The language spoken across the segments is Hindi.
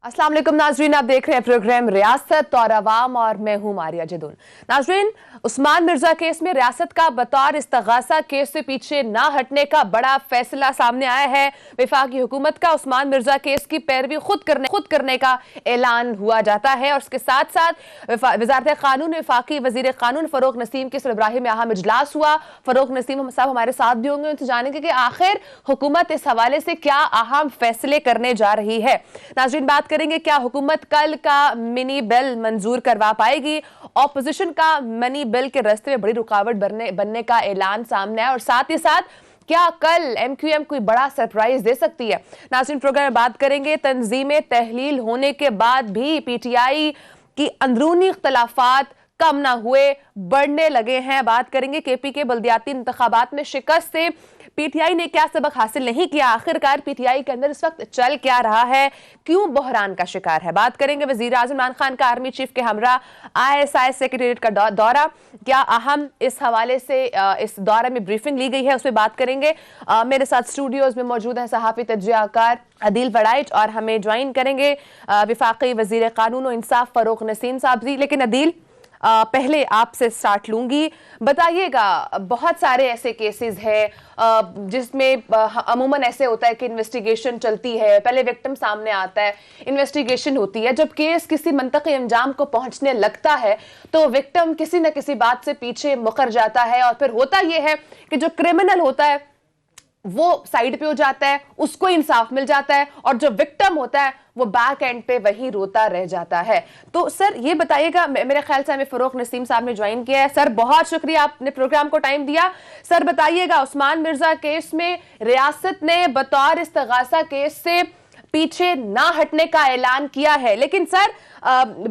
अस्सलाम वालेकुम नाजरीन, आप देख रहे हैं प्रोग्राम रियासत और अवाम और मैं हूं मारिया जदून। नाजरीन, उस्मान मिर्जा केस में रियासत का बतौर इस्तगासा केस से पीछे ना हटने का बड़ा फैसला सामने आया है। वफाकी हुकूमत का उस्मान मिर्जा केस की पैरवी खुद करने का ऐलान हुआ जाता है और उसके साथ साथ वजारत कानून वफाकी वजीर कानून फरूक नसीम के सुलहबराही में अहम इजलास हुआ। फरूक नसीम साहब हमारे साथ भी होंगे, उनसे जानेंगे कि आखिर हुकूमत इस हवाले से क्या अहम फैसले करने जा रही है। नाजरीन, बात करेंगे क्या हुकूमत कल का मिनी बिल मंजूर करवा पाएगी। ऑपोजिशन का मनी बिल के रास्ते में बड़ी रुकावट बनने का ऐलान सामने है और साथ ही साथ क्या कल एमक्यूएम कोई बड़ा सरप्राइज दे सकती है। नाज़रीन, प्रोग्राम में बात करेंगे तंजीमें तहलील होने के बाद भी पीटीआई की अंदरूनी इख्तलाफात कम ना हुए, बढ़ने लगे हैं। बात करेंगे केपी के बल्दियाती इंतखाबात में शिकस्त से पीटीआई ने क्या सबक हासिल नहीं किया, आखिरकार पीटीआई के अंदर इस वक्त चल क्या रहा है, क्यों बहरान का शिकार है। बात करेंगे वजीर आजम इमरान खान का आर्मी चीफ के हमरा ISI सेक्रेटरीट का दौरा, क्या अहम इस हवाले से इस दौरे में ब्रीफिंग ली गई है, उस पर बात करेंगे। मेरे साथ स्टूडियोज में मौजूद है सहाफी तजज़ियाकार अदील वड़ाइच और हमें ज्वाइन करेंगे वफाकी वजीर कानून और इंसाफ फरूक नसीम साहब जी। लेकिन अदील, पहले आपसे स्टार्ट लूंगी, बताइएगा बहुत सारे ऐसे केसेस हैं जिसमें अमूमन ऐसे होता है कि इन्वेस्टिगेशन चलती है, पहले विक्टिम सामने आता है, इन्वेस्टिगेशन होती है, जब केस किसी मंतकी अंजाम को पहुंचने लगता है तो विक्टिम किसी न किसी बात से पीछे मुकर जाता है और फिर होता यह है कि जो क्रिमिनल होता है वो साइड पे हो जाता है, उसको इंसाफ मिल जाता है और जो विक्टिम होता है वो बैक एंड पे वही रोता रह जाता है। तो सर ये बताइएगा, मेरे ख्याल से हमें फरूक नसीम साहब ने ज्वाइन किया है। सर बहुत शुक्रिया, आपने प्रोग्राम को टाइम दिया। सर बताइएगा, उस्मान मिर्जा केस में रियासत ने बतौर इस्तगासा केस से पीछे ना हटने का ऐलान किया है, लेकिन सर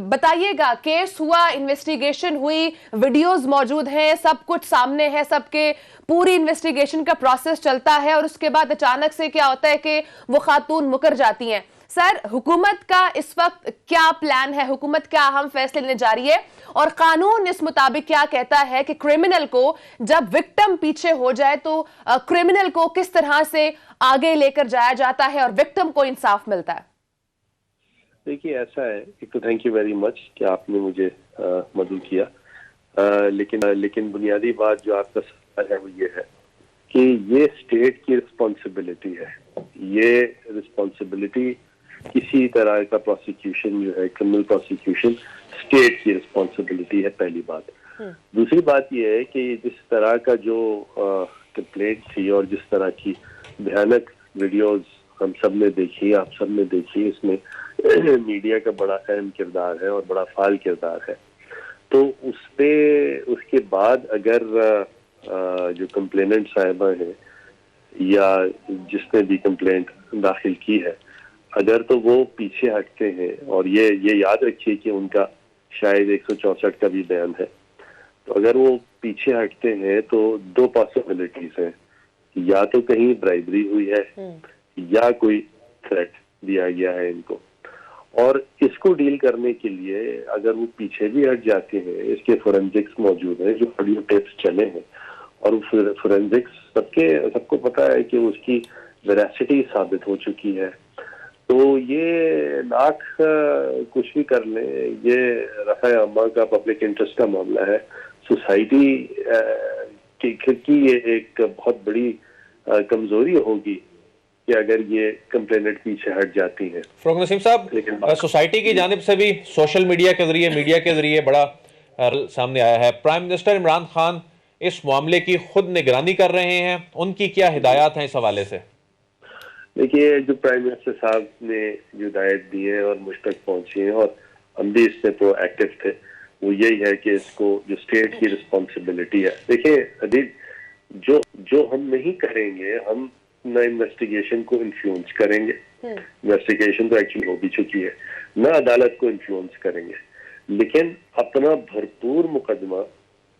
बताइएगा, केस हुआ, इन्वेस्टिगेशन हुई, वीडियोस मौजूद हैं, सब कुछ सामने है, सबके पूरी इन्वेस्टिगेशन का प्रोसेस चलता है और उसके बाद अचानक से क्या होता है कि वो खातून मुकर जाती हैं। सर, हुकूमत का इस वक्त क्या प्लान है, हुकूमत क्या अहम फैसले लेने जा रही है और कानून इस मुताबिक क्या कहता है कि क्रिमिनल को जब विक्टिम पीछे हो जाए तो क्रिमिनल को किस तरह से आगे लेकर जाया जाता है और विक्टिम को इंसाफ मिलता है? देखिए, ऐसा है, एक तो थैंक यू वेरी मच कि आपने मुझे मदद किया, लेकिन बुनियादी बात जो आपका सवाल है वो ये है कि ये स्टेट की रिस्पॉन्सिबिलिटी है। ये रिस्पॉन्सिबिलिटी किसी तरह का प्रोसिक्यूशन जो है, क्रिमिनल प्रोसिक्यूशन, स्टेट की रिस्पॉन्सिबिलिटी है, पहली बात। दूसरी बात ये है कि जिस तरह का जो कंप्लेंट थी और जिस तरह की भयानक वीडियोस हम सब ने देखी, आप सब ने देखी, इसमें मीडिया का बड़ा अहम किरदार है और बड़ा फाल किरदार है। तो उसके बाद अगर जो कंप्लेनेंट साहिबा है या जिसने भी कंप्लेंट दाखिल की है, अगर तो वो पीछे हटते हैं, और ये याद रखिए कि उनका शायद 164 का भी बयान है, तो अगर वो पीछे हटते हैं तो दो पॉसिबिलिटीज हैं, या तो कहीं ब्राइबरी हुई है या कोई थ्रेट दिया गया है इनको। और इसको डील करने के लिए अगर वो पीछे भी हट जाते हैं, इसके फोरेंसिक्स मौजूद हैं, जो ऑडियो टेप्स चले हैं, और फोरेंसिक्स सबको पता है कि उसकी वेरासिटी साबित हो चुकी है। तो ये लाख कुछ भी कर ले, ये रफ़ा अम्मा का पब्लिक इंटरेस्ट का मामला है, सोसाइटी की ये एक बहुत बड़ी कमजोरी होगी कि अगर ये कंप्लेनेंट पीछे हट जाती हैं। फरूक नसीम साहब, सोसाइटी की जानिब से भी सोशल मीडिया के जरिए बड़ा सामने आया है। प्राइम मिनिस्टर इमरान खान इस मामले की खुद निगरानी कर रहे हैं, उनकी क्या हिदायत है इस हवाले से? देखिए, जो प्राइम मिनिस्टर साहब ने जो हिदायत दी है और मुझ तक पहुंची है, और हम भी इससे प्रोएक्टिव थे, वो यही है कि इसको जो स्टेट की रिस्पॉन्सिबिलिटी है। देखिए अदील, जो हम नहीं करेंगे, हम न इन्वेस्टिगेशन को इन्फ्लुएंस करेंगे, इन्वेस्टिगेशन तो एक्चुअली हो भी चुकी है, न अदालत को इन्फ्लुएंस करेंगे, लेकिन अपना भरपूर मुकदमा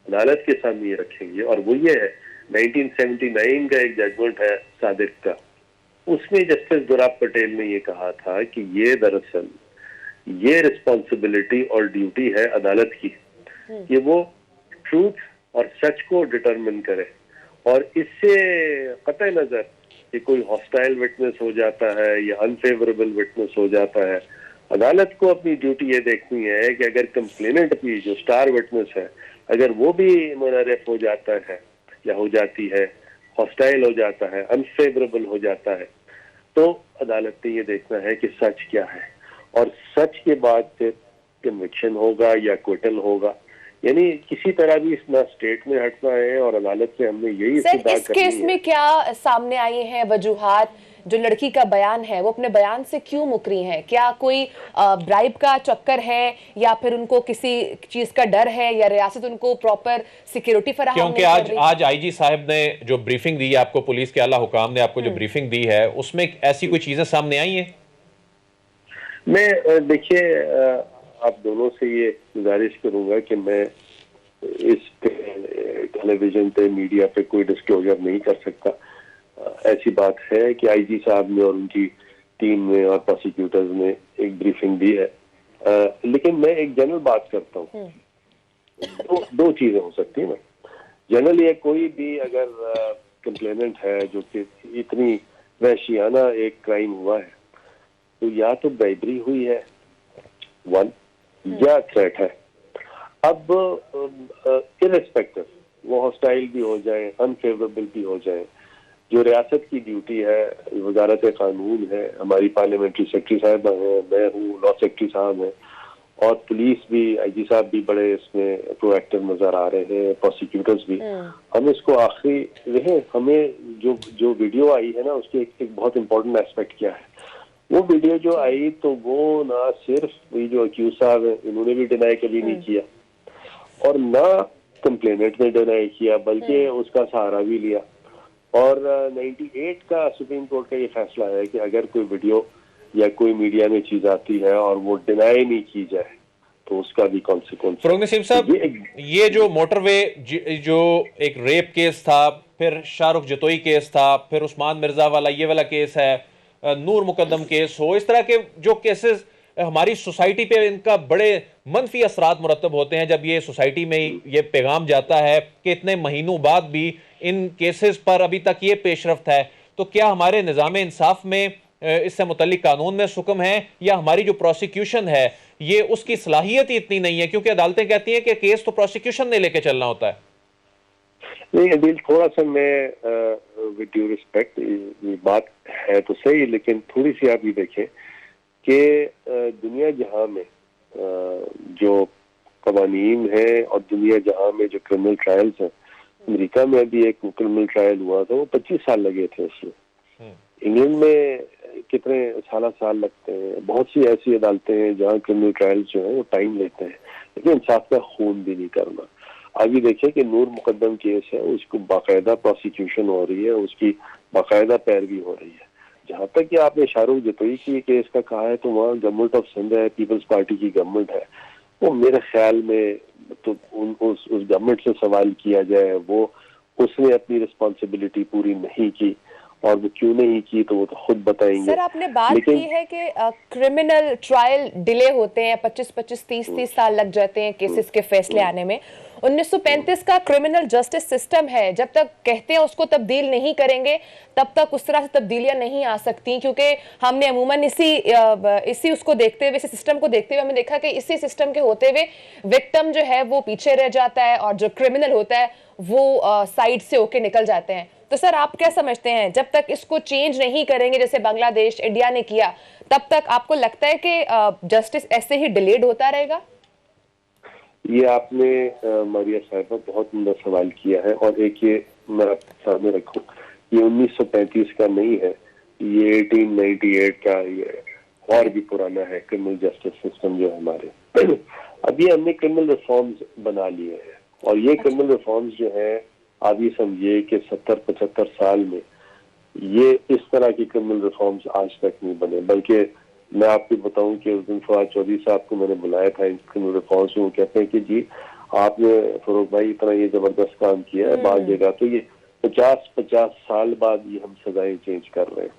अदालत के सामने ये रखेंगे। और वो ये है, 1979 का एक जजमेंट है सादिक का, उसमें जस्टिस गुलाब पटेल ने ये कहा था कि ये दरअसल ये रिस्पॉन्सिबिलिटी और ड्यूटी है अदालत की कि वो ट्रूथ और सच को डिटरमिन करे, और इससे कतई नजर कि कोई हॉस्टाइल विटनेस हो जाता है या अनफेवरेबल विटनेस हो जाता है, अदालत को अपनी ड्यूटी ये देखनी है कि अगर कंप्लेनेंट की जो स्टार विटनेस है, अगर वो भी मुनहरिफ हो जाता है या हो जाती है, हॉस्टाइल हो जाता है, अनफेवरेबल हो जाता है, तो अदालत ने ये देखना है कि सच क्या है, और सच के बाद फिर कन्विक्शन होगा या क्विटल होगा। यानी किसी तरह भी ना स्टेट में हटना है, और अदालत से हमने यही सर इस्तदा इस करनी केस है। में क्या सामने आई हैं वजूहात? जो लड़की का बयान है वो अपने बयान से क्यों मुकरी है? क्या कोई ब्राइब का चक्कर है, या फिर उनको किसी चीज का डर है, या रियासत उनको प्रॉपर सिक्योरिटी फराहम क्योंकि नहीं कर रही? आज आईजी साहब ने जो ब्रीफिंग दी है आपको, पुलिस के आला हुकाम ने आपको जो ब्रीफिंग दी है, उसमें ऐसी कोई चीजें सामने आई हैं? मैं देखिए, आप दोनों से ये गुजारिश करूंगा कि मैं इस टेलीविजन पे, मीडिया पे कोई डिस्क्लोजर नहीं कर सकता। ऐसी बात है कि आईजी साहब ने और उनकी टीम ने और प्रोसिक्यूटर्स ने एक ब्रीफिंग दी है, लेकिन मैं एक जनरल बात करता हूँ। तो दो चीजें हो सकती है ना। जनरली कोई भी अगर कंप्लेनेंट है जो कि इतनी वहशियाना एक क्राइम हुआ है, तो या तो ब्राइबरी हुई है, वन, या थ्रेट है। अब इररिस्पेक्टिव वो हॉस्टाइल भी हो जाए, अनफेवरेबल भी हो जाए, जो रियासत की ड्यूटी है, वजारत कानून है, हमारी पार्लियामेंट्री सेक्रेटरी साहब हैं, मैं हूँ, लॉ सेक्रेटरी साहब हैं, और पुलिस भी, आईजी साहब भी बड़े इसमें प्रोएक्टिव नजर आ रहे हैं, प्रोसिक्यूटर्स भी। हम इसको आखिरी रहे, हमें जो वीडियो आई है ना, उसके एक बहुत इंपॉर्टेंट एस्पेक्ट क्या है। वो वीडियो जो आई, तो वो ना सिर्फ ये जो अक्यूज साहब है इन्होंने भी डिनाई कभी नहीं किया, और ना कंप्लेनेंट ने डिनाई किया, बल्कि उसका सहारा भी लिया। और 98 का सुप्रीम कोर्ट का ये फैसला है कि अगर कोई वीडियो या कोई मीडिया में चीज आती है और वो डिनाई नहीं की जाए, तो उसका भी कॉन्सिक्वेंस। फरूक नसीम साहब, ये जो मोटरवे जो एक रेप केस था, फिर शाहरुख जतोई केस था, फिर उस्मान मिर्जा वाला ये वाला केस है, नूर मुकद्दम केस हो, इस तरह के जो केसेस हमारी सोसाइटी पे इनका बड़े मनफी असरात मुरतब होते हैं। जब ये सोसाइटी में ये पैगाम जाता है कि इतने महीनों बाद भी इन केसेस पर अभी तक ये पेशरफ्त है, तो क्या हमारे निज़ाम इंसाफ में इससे मुतल्लिक कानून में हुक्म है, या हमारी जो प्रोसिक्यूशन है ये उसकी सलाहियत ही इतनी नहीं है? क्योंकि अदालतें कहती हैं कि केस तो प्रोसिक्यूशन ने लेके चलना होता है। नहीं अदिल, थोड़ा सा मैं विद ड्यू रिस्पेक्ट, ये बात है तो सही, लेकिन थोड़ी सी आप ये देखें कि दुनिया जहां में जो कवानीन है और दुनिया जहां में जो क्रिमिनल ट्रायल्स हैं, अमेरिका में अभी एक क्रिमिनल ट्रायल हुआ था, वो 25 साल लगे थे उसमें। इंग्लैंड में कितने साल लगते हैं। बहुत सी ऐसी अदालतें हैं जहाँ क्रिमिनल ट्रायल्स जो है वो टाइम लेते हैं, लेकिन इंसाफ का खून भी नहीं करना। आगे देखिए कि नूर मुकद्दम केस है, उसको बाकायदा प्रोसिक्यूशन हो रही है, उसकी बाकायदा पैरवी हो रही है। जहाँ तक कि आपने शाहरुख जतोई की केस का कहा है, तो वहाँ गवर्नमेंट ऑफ सिंध है, पीपल्स पार्टी की गवर्नमेंट है, वो मेरे ख्याल में तो उस गवर्नमेंट से सवाल किया जाए, वो उसने अपनी रिस्पॉन्सिबिलिटी पूरी नहीं की, और वो क्यों नहीं की तो वो तो खुद बताएंगे। सर आपने बात की है कि क्रिमिनल ट्रायल डिले होते हैं, 25-25, 30-30 साल लग जाते हैं केसेस के फैसले आने में। 1935 का क्रिमिनल जस्टिस सिस्टम है, जब तक कहते हैं उसको तब्दील नहीं करेंगे तब तक उस तरह से तब्दीलियां नहीं आ सकती, क्योंकि हमने अमूमन इसी उसको देखते हुए, इसी सिस्टम को देखते हुए हमने देखा कि इसी सिस्टम के होते हुए विक्टिम जो है वो पीछे रह जाता है, और जो क्रिमिनल होता है वो साइड से होके निकल जाते हैं। तो सर आप क्या समझते हैं, जब तक इसको चेंज नहीं करेंगे जैसे बांग्लादेश, इंडिया ने किया, तब तक आपको लगता है कि जस्टिस ऐसे ही डिलेड होता रहेगा? ये आपने मारिया साहिबा बहुत उम्दा सवाल किया है, और एक ये मैं आपके सामने रखूं, ये 1935 का नहीं है, ये 1898 का, ये और भी पुराना है क्रिमिनल जस्टिस सिस्टम जो है हमारे। अभी हमने क्रिमिनल रिफॉर्म्स बना लिए हैं, और ये क्रिमिनल रिफॉर्म्स जो है आप ये समझिए कि 70-75 साल में ये इस तरह की क्रिमिनल रिफॉर्म्स आज तक नहीं बने। बल्कि मैं आपको बताऊं कि उस दिन फवाद चौधरी साहब को मैंने बुलाया था इन क्रिमिनल रिफॉर्म्स में, वो कहते हैं कि जी आपने फरूक भाई इतना ये जबरदस्त काम किया है, बात जगह तो ये 50 साल बाद ये हम सजाएं चेंज कर रहे हैं।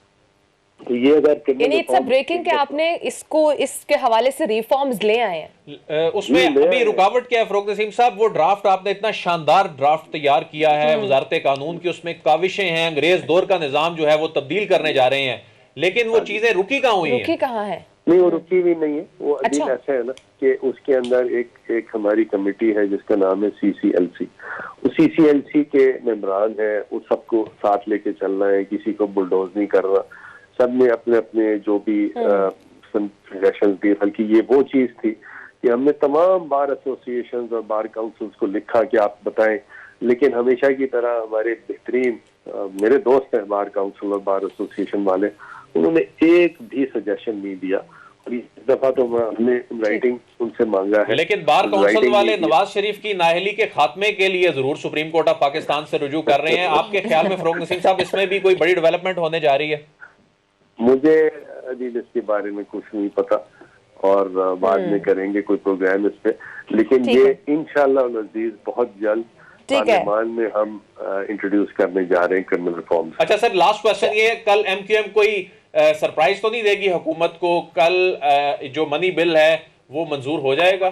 तो ये अगर इट्स ब्रेकिंग कि आपने इसको इसके हवाले से रिफॉर्म्स ले आए हैं। उसमें अभी रुकावट क्या है फरूक नसीम साहब? वो ड्राफ्ट आपने इतना शानदार ड्राफ्ट तैयार किया है वजारत कानून की, उसमें काविशें हैं, अंग्रेज दौर का निजाम जो है वो तब्दील करने जा रहे हैं, लेकिन वो चीजें रुकी कहाँ हुई हैं? रुकी कहाँ है? नहीं, वो रुकी हुई नहीं है। वो अदील अच्छा। ऐसा है ना कि उसके अंदर एक हमारी कमेटी है जिसका नाम है CCLC। उस CCLC के मेंबरान है, उस सबको साथ लेके चलना है, किसी को बुलडोज नहीं करना। सब ने अपने अपने जो भी सजेशन दिए, बल्कि ये वो चीज थी कि हमने तमाम बार एसोसिएशंस और बार काउंसिल्स को लिखा कि आप बताएं, लेकिन हमेशा की तरह हमारे बेहतरीन मेरे दोस्त हैं बार काउंसिल और बार एसोसिएशन वाले, उन्होंने एक भी सजेशन नहीं दिया। और इस दफा तो हमने राइटिंग उनसे मांगा है, लेकिन बार काउंसिल writing वाले नहीं दिया। नवाज शरीफ की नाअहली के खात्मे के लिए जरूर सुप्रीम कोर्ट ऑफ पाकिस्तान से रुजू कर रहे हैं। आपके ख्याल में फरोग नसीम साहब इसमें भी कोई बड़ी डेवलपमेंट होने जा रही है? मुझे अजीज इसके बारे में कुछ नहीं पता, और बाद में करेंगे कोई प्रोग्राम इस पे, लेकिन ठीक ये इंशाल्लाह अजीज बहुत जल्द ठीक है। पार्लियामान में हम इंट्रोड्यूस करने जा रहे हैं क्रिमिनल रिफॉर्म्स। अच्छा सर, लास्ट क्वेश्चन ये है, कल MQM कोई सरप्राइज तो नहीं देगी हुकूमत को? कल जो मनी बिल है वो मंजूर हो जाएगा?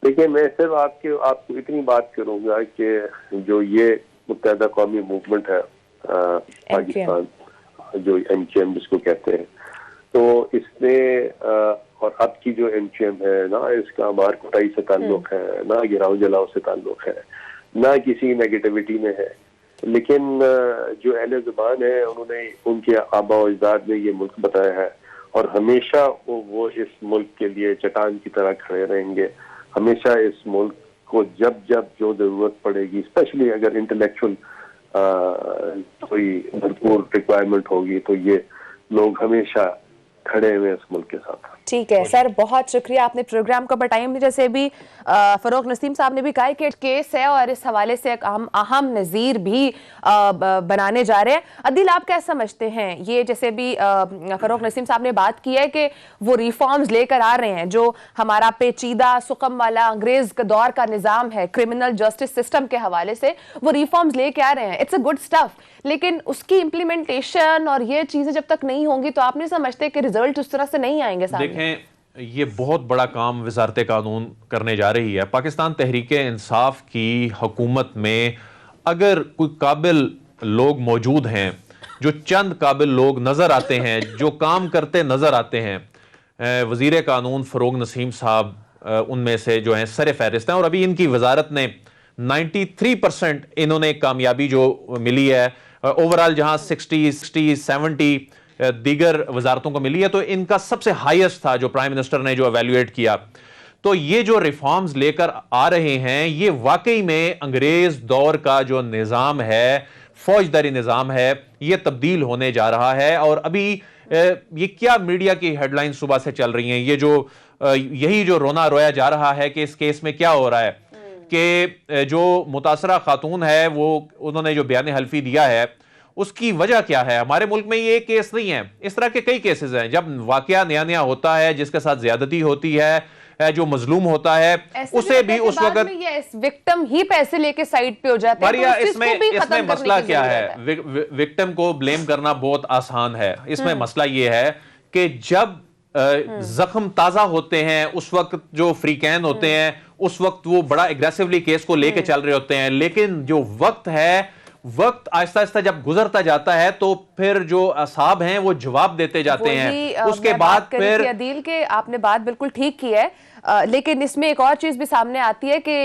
देखिए, मैं सिर्फ आपको इतनी बात करूंगा कि जो ये मुत्तहदा कौमी मूवमेंट है पाकिस्तान, जो MQM जिसको कहते हैं, तो इसने और अब की जो MQM है ना, इसका मार कुटाई से ताल्लुक है ना, गिराव जलाव से ताल्लुक है ना, किसी नेगेटिविटी में है। लेकिन जो अहले ज़ुबान है, उन्होंने उनके आबा और अजदाद ने ये मुल्क बताया है, और हमेशा वो इस मुल्क के लिए चट्टान की तरह खड़े रहेंगे। हमेशा इस मुल्क को जब जब जो जरूरत पड़ेगी, स्पेशली अगर इंटेलेक्चुअल कोई भरपूर रिक्वायरमेंट होगी, तो ये लोग हमेशा खड़े हुए इस मुल्क के साथ। ठीक है सर, बहुत शुक्रिया आपने प्रोग्राम को बताया। जैसे भी फरोग नसीम साहब ने भी कहा कि केस है और इस हवाले से एक अहम नज़ीर भी बनाने जा रहे हैं। अदील, आप क्या समझते हैं? ये जैसे भी फरोग नसीम साहब ने बात की है कि वो रिफॉर्म्स लेकर आ रहे हैं, जो हमारा पेचीदा सुकम वाला अंग्रेज का दौर का निज़ाम है क्रिमिनल जस्टिस सिस्टम के हवाले से, वो रिफॉर्म्स लेके आ रहे हैं। इट्स अ गुड स्टफ, लेकिन उसकी इम्प्लीमेंटेशन और ये चीज़ें जब तक नहीं होंगी तो आप नहीं समझते कि रिजल्ट उस तरह से नहीं आएंगे सामने? देखें, ये बहुत बड़ा काम वजारत कानून करने जा रही है। पाकिस्तान तहरीक इंसाफ की हुकूमत में अगर कोई काबिल लोग मौजूद हैं, जो चंद काबिल लोग नज़र आते हैं, जो काम करते नज़र आते हैं, वज़ीर कानून फरोग नसीम साहब उनमें से जो हैं सर फहरिस्त हैं, और अभी इनकी वजारत ने 93% इन्होंने कामयाबी जो मिली है ओवरऑल, जहां 60-70 दीगर वजारतों को मिली है, तो इनका सबसे हाईएस्ट था जो प्राइम मिनिस्टर ने जो एवेल्युएट किया। तो ये जो रिफॉर्म्स लेकर आ रहे हैं, ये वाकई में अंग्रेज दौर का जो निज़ाम है, फौजदारी निज़ाम है, ये तब्दील होने जा रहा है। और अभी ये क्या मीडिया की हेडलाइन सुबह से चल रही हैं, ये जो यही जो रोना रोया जा रहा है कि इस केस में क्या हो रहा है, कि जो मुतासरा खातून है वो उन्होंने जो बयान हल्फी दिया है, उसकी वजह क्या है? हमारे मुल्क में ये एक केस नहीं है, इस तरह के कई केसेस हैं जब वाकया नया नया होता है, जिसके साथ ज्यादती होती है, जो मजलूम होता है उसे भी उस वक्त विक्टिम ही पैसे लेके साइड पे हो जाते हैं। तो इसमें मसला क्या है? विक्टिम को ब्लेम करना बहुत आसान है। इसमें मसला ये है कि जब जख्म ताजा होते हैं, उस वक्त जो फ्रीकैन होते हैं, उस वक्त वो बड़ा एग्रेसिवली केस को लेके चल रहे होते हैं। लेकिन जो वक्त है, वक्त आहिस्ता आहिस्ता जब गुजरता जाता है, तो फिर जो असाब हैं वो जवाब देते जाते हैं। उसके बाद फिर अदील के आपने बात बिल्कुल ठीक की है, लेकिन इसमें एक और चीज भी सामने आती है कि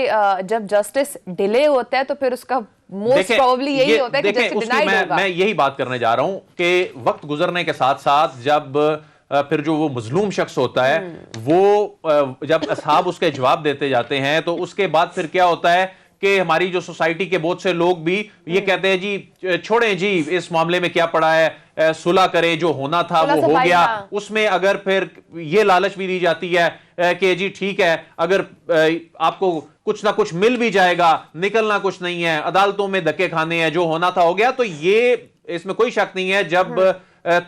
जब जस्टिस डिले होता है तो फिर उसका मोस्ट प्रोबेबली यही होता है कि जस्टिस डिनाइड होगा। मैं यही बात करने जा रहा हूं कि वक्त गुजरने के साथ साथ जब फिर जो वो मजलूम शख्स होता है, वो जब असहाब उसके जवाब देते जाते हैं, तो उसके बाद फिर क्या होता है कि हमारी जो सोसाइटी के बहुत से लोग भी ये कहते हैं, जी छोड़ें जी, इस मामले में क्या पड़ा है, सुलह करें, जो होना था वो हो गया। उसमें अगर फिर ये लालच भी दी जाती है कि जी ठीक है, अगर आपको कुछ ना कुछ मिल भी जाएगा, निकलना कुछ नहीं है, अदालतों में धक्के खाने हैं, जो होना था हो गया। तो ये इसमें कोई शक नहीं है, जब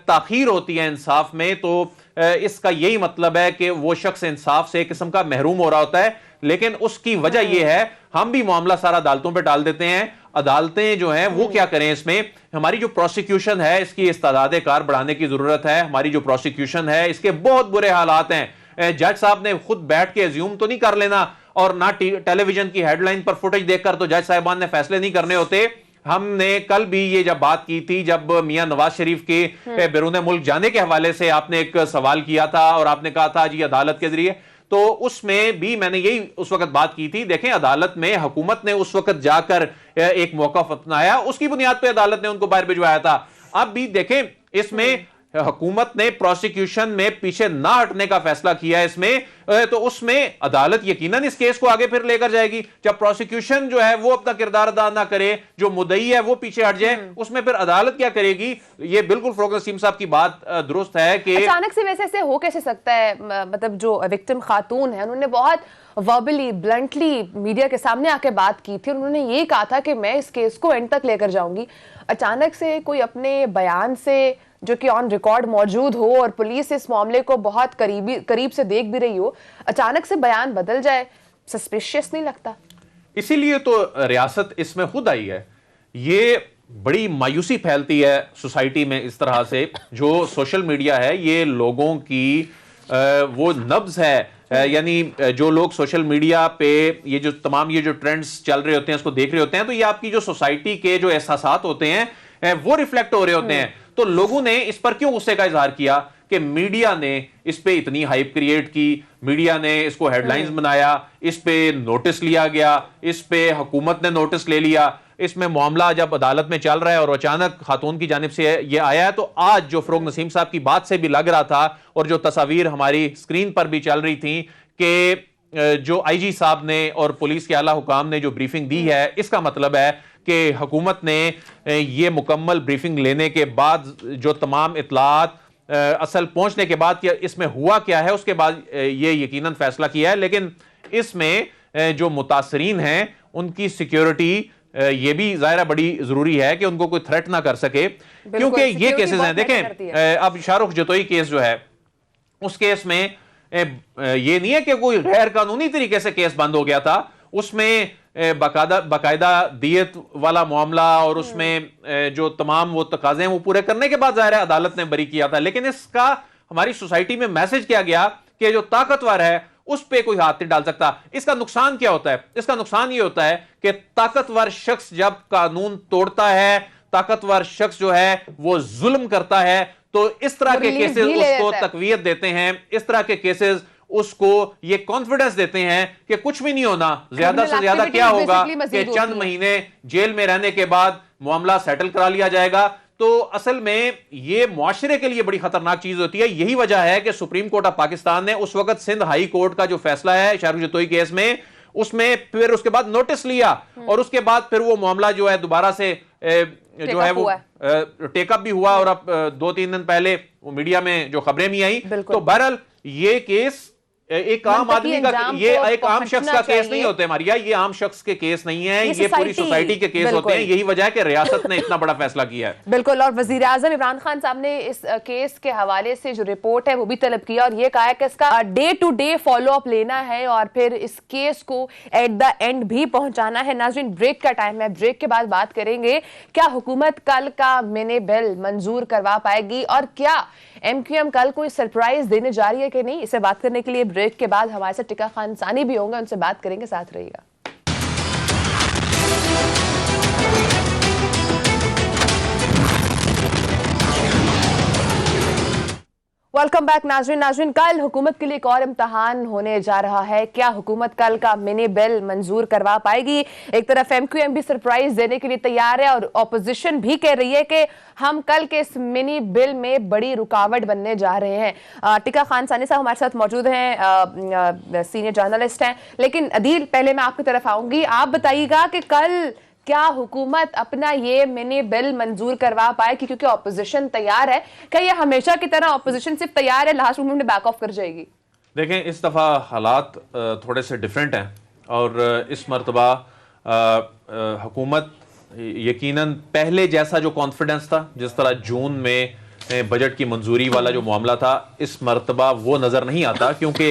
ताखीर होती है इंसाफ में, तो इसका यही मतलब है कि वो शख्स इंसाफ से एक किस्म का महरूम हो रहा होता है। लेकिन उसकी वजह यह है, हम भी मामला सारा अदालतों पे डाल देते हैं। अदालतें जो हैं वो क्या करें? इसमें हमारी जो प्रोसिक्यूशन है, इसकी इस्तादाद कार बढ़ाने की जरूरत है। हमारी जो प्रोसिक्यूशन है, इसके बहुत बुरे हालात हैं। जज साहब ने खुद बैठ के अज्यूम तो नहीं कर लेना, और ना टेलीविजन की हेडलाइन पर फुटेज देखकर तो जज साहिबान ने फैसले नहीं करने होते। हमने कल भी ये जब बात की थी, जब मियां नवाज शरीफ के बैरून मुल्क जाने के हवाले से आपने एक सवाल किया था और आपने कहा था जी अदालत के जरिए, तो उसमें भी मैंने यही उस वक्त बात की थी। देखें, अदालत में हुकूमत ने उस वक्त जाकर एक मौक़िफ़ अपनाया, उसकी बुनियाद पे अदालत ने उनको बाहर भिजवाया था। अब भी देखें, इसमें हुकूमत ने प्रोसिक्यूशन में पीछे ना हटने का फैसला किया है इसमें, तो उसमें अदालत यकीनन इस केस को आगे फिर लेकर जाएगी। जब प्रोसिक्यूशन जो है वो अपना किरदार अदा ना करे, जो मुद्दई है वो पीछे हट जाए, उसमें फिर अदालत क्या करेगी? ये बिल्कुल फ़रोग़ नसीम साहब की बात दुरुस्त है कि अचानक से वैसे ऐसे हो कैसे सकता है? मतलब जो विक्टिम खातून है उन्होंने बहुत वर्बली ब्लंटली मीडिया के सामने आके बात की थी, उन्होंने ये कहा था कि मैं इस केस को एंड तक लेकर जाऊंगी। अचानक से कोई अपने बयान से, जो कि ऑन रिकॉर्ड मौजूद हो और पुलिस इस मामले को बहुत करीब से देख भी रही हो, अचानक से बयान बदल जाए, सस्पिशियस नहीं लगता? इसीलिए तो रियासत इसमें खुद आई है। ये बड़ी मायूसी फैलती है सोसाइटी में इस तरह से। जो सोशल मीडिया है ये लोगों की वो नब्ज है, यानी जो लोग सोशल मीडिया पे ये जो तमाम ये जो ट्रेंड्स चल रहे होते हैं उसको देख रहे होते हैं, तो ये आपकी जो सोसाइटी के जो एहसासात होते हैं वो रिफ्लेक्ट हो रहे होते हैं। तो लोगों ने इस पर क्यों गुस्से का इजहार किया कि मीडिया ने इस पे इतनी हाइप क्रिएट की, मीडिया ने इसको हेडलाइंस बनाया, इस पे नोटिस लिया गया, इस पे हुकूमत ने नोटिस ले लिया। इसमें मामला जब अदालत में चल रहा है और अचानक खातून की जानिब से ये आया है, तो आज जो फ़रोग़ नसीम साहब की बात से भी लग रहा था और जो तस्वीर हमारी स्क्रीन पर भी चल रही थी कि जो आईजी साहब ने और पुलिस के आला हुकाम ने जो ब्रीफिंग दी है, इसका मतलब है कि हुकूमत ने ये मुकम्मल ब्रीफिंग लेने के बाद जो तमाम इत्तलात असल पहुंचने के बाद कि इसमें हुआ क्या है, उसके बाद ये यकीनन फैसला किया है। लेकिन इसमें जो मुतासरीन हैं उनकी सिक्योरिटी ये भी ज़ाहिर बड़ी ज़रूरी है कि उनको कोई थ्रेट ना कर सके, क्योंकि ये केसेस हैं। देखें, अब शाहरुख जतोई केस जो है, उस केस में ये नहीं है कि कोई गैर कानूनी तरीके से केस बंद हो गया था, उसमें बाकायदा दियत वाला मामला और उसमें जो तमाम वो तकाजे हैं वो पूरे करने के बाद ज़ाहिर है अदालत ने बरी किया था। लेकिन इसका हमारी सोसाइटी में मैसेज किया गया कि जो ताकतवर है उस पे कोई हाथ नहीं डाल सकता। इसका नुकसान क्या होता है? इसका नुकसान ये होता है कि ताकतवर शख्स जब कानून तोड़ता है, ताकतवर शख्स जो है वो जुल्म करता है, तो इस तरह के केसेस उसको तकवीयत देते हैं, इस तरह के केसेस उसको ये कॉन्फिडेंस देते हैं कि कुछ भी नहीं होना, ज्यादा से ज्यादा क्या होगा कि चंद महीने जेल में रहने के बाद मामला सेटल करा लिया जाएगा। तो असल में ये मुआशरे के लिए बड़ी खतरनाक चीज होती है। यही वजह है कि सुप्रीम कोर्ट ऑफ पाकिस्तान ने उस वक्त सिंध हाई कोर्ट का जो फैसला है शाहरुख जतोई केस में, उसमें फिर उसके बाद नोटिस लिया और उसके बाद फिर वो मामला जो है दोबारा से जो है वो टेकअप भी हुआ। और अब 2-3 दिन पहले वो मीडिया में जो खबरें भी आई, तो बहरहाल ये केस एक आम आदमी का, ये एक आम शख्स का केस नहीं होते मारिया, ये आम शख्स के केस नहीं है, ये पूरी सोसाइटी के केस होते हैं। यही वजह है कि रियासत ने इतना बड़ा फैसला किया है। बिल्कुल। और वजीर आजम इमरान खान साहब ने इस केस के हवाले से जो रिपोर्ट है वो भी तलब किया और ये कहा है कि इसका day to day follow up लेना है और फिर इस केस को एट द एंड भी पहुंचाना है। नाज़रीन, ब्रेक का टाइम है, ब्रेक के बाद बात करेंगे क्या हुकूमत कल का मिनी बिल मंजूर करवा पाएगी और क्या MQM कल कोई सरप्राइज देने जा रही है कि नहीं। इसे बात करने के लिए ब्रेक के बाद हमारे साथ टिका खान सानी भी होंगे, उनसे बात करेंगे, साथ रहिएगा। वेलकम बैक नाज़रीन, कल हुकूमत के लिए एक और इम्तहान होने जा रहा है। क्या हुकूमत कल का मिनी बिल मंजूर करवा पाएगी? एक तरफ MQM भी सरप्राइज देने के लिए तैयार है और ऑपोजिशन भी कह रही है कि हम कल के इस मिनी बिल में बड़ी रुकावट बनने जा रहे हैं। टिका खान सानी साहब हमारे साथ मौजूद हैं, सीनियर जर्नलिस्ट हैं। लेकिन अदील, पहले मैं आपकी तरफ आऊंगी, आप बताइएगा कि कल क्या हुकूमत अपना ये मिनी बिल मंजूर करवा पाएगी, क्योंकि ऑपोजिशन तैयार है। क्या ये हमेशा की तरह ऑपोजिशन सिर्फ तैयार है, लास्ट मोमेंट में बैक ऑफ कर जाएगी? देखें, इस दफ़ा हालात थोड़े से डिफरेंट हैं और इस मरतबा हुकूमत यकीनन पहले जैसा जो कॉन्फिडेंस था, जिस तरह जून में बजट की मंजूरी वाला जो मामला था, इस मरतबा वो नज़र नहीं आता, क्योंकि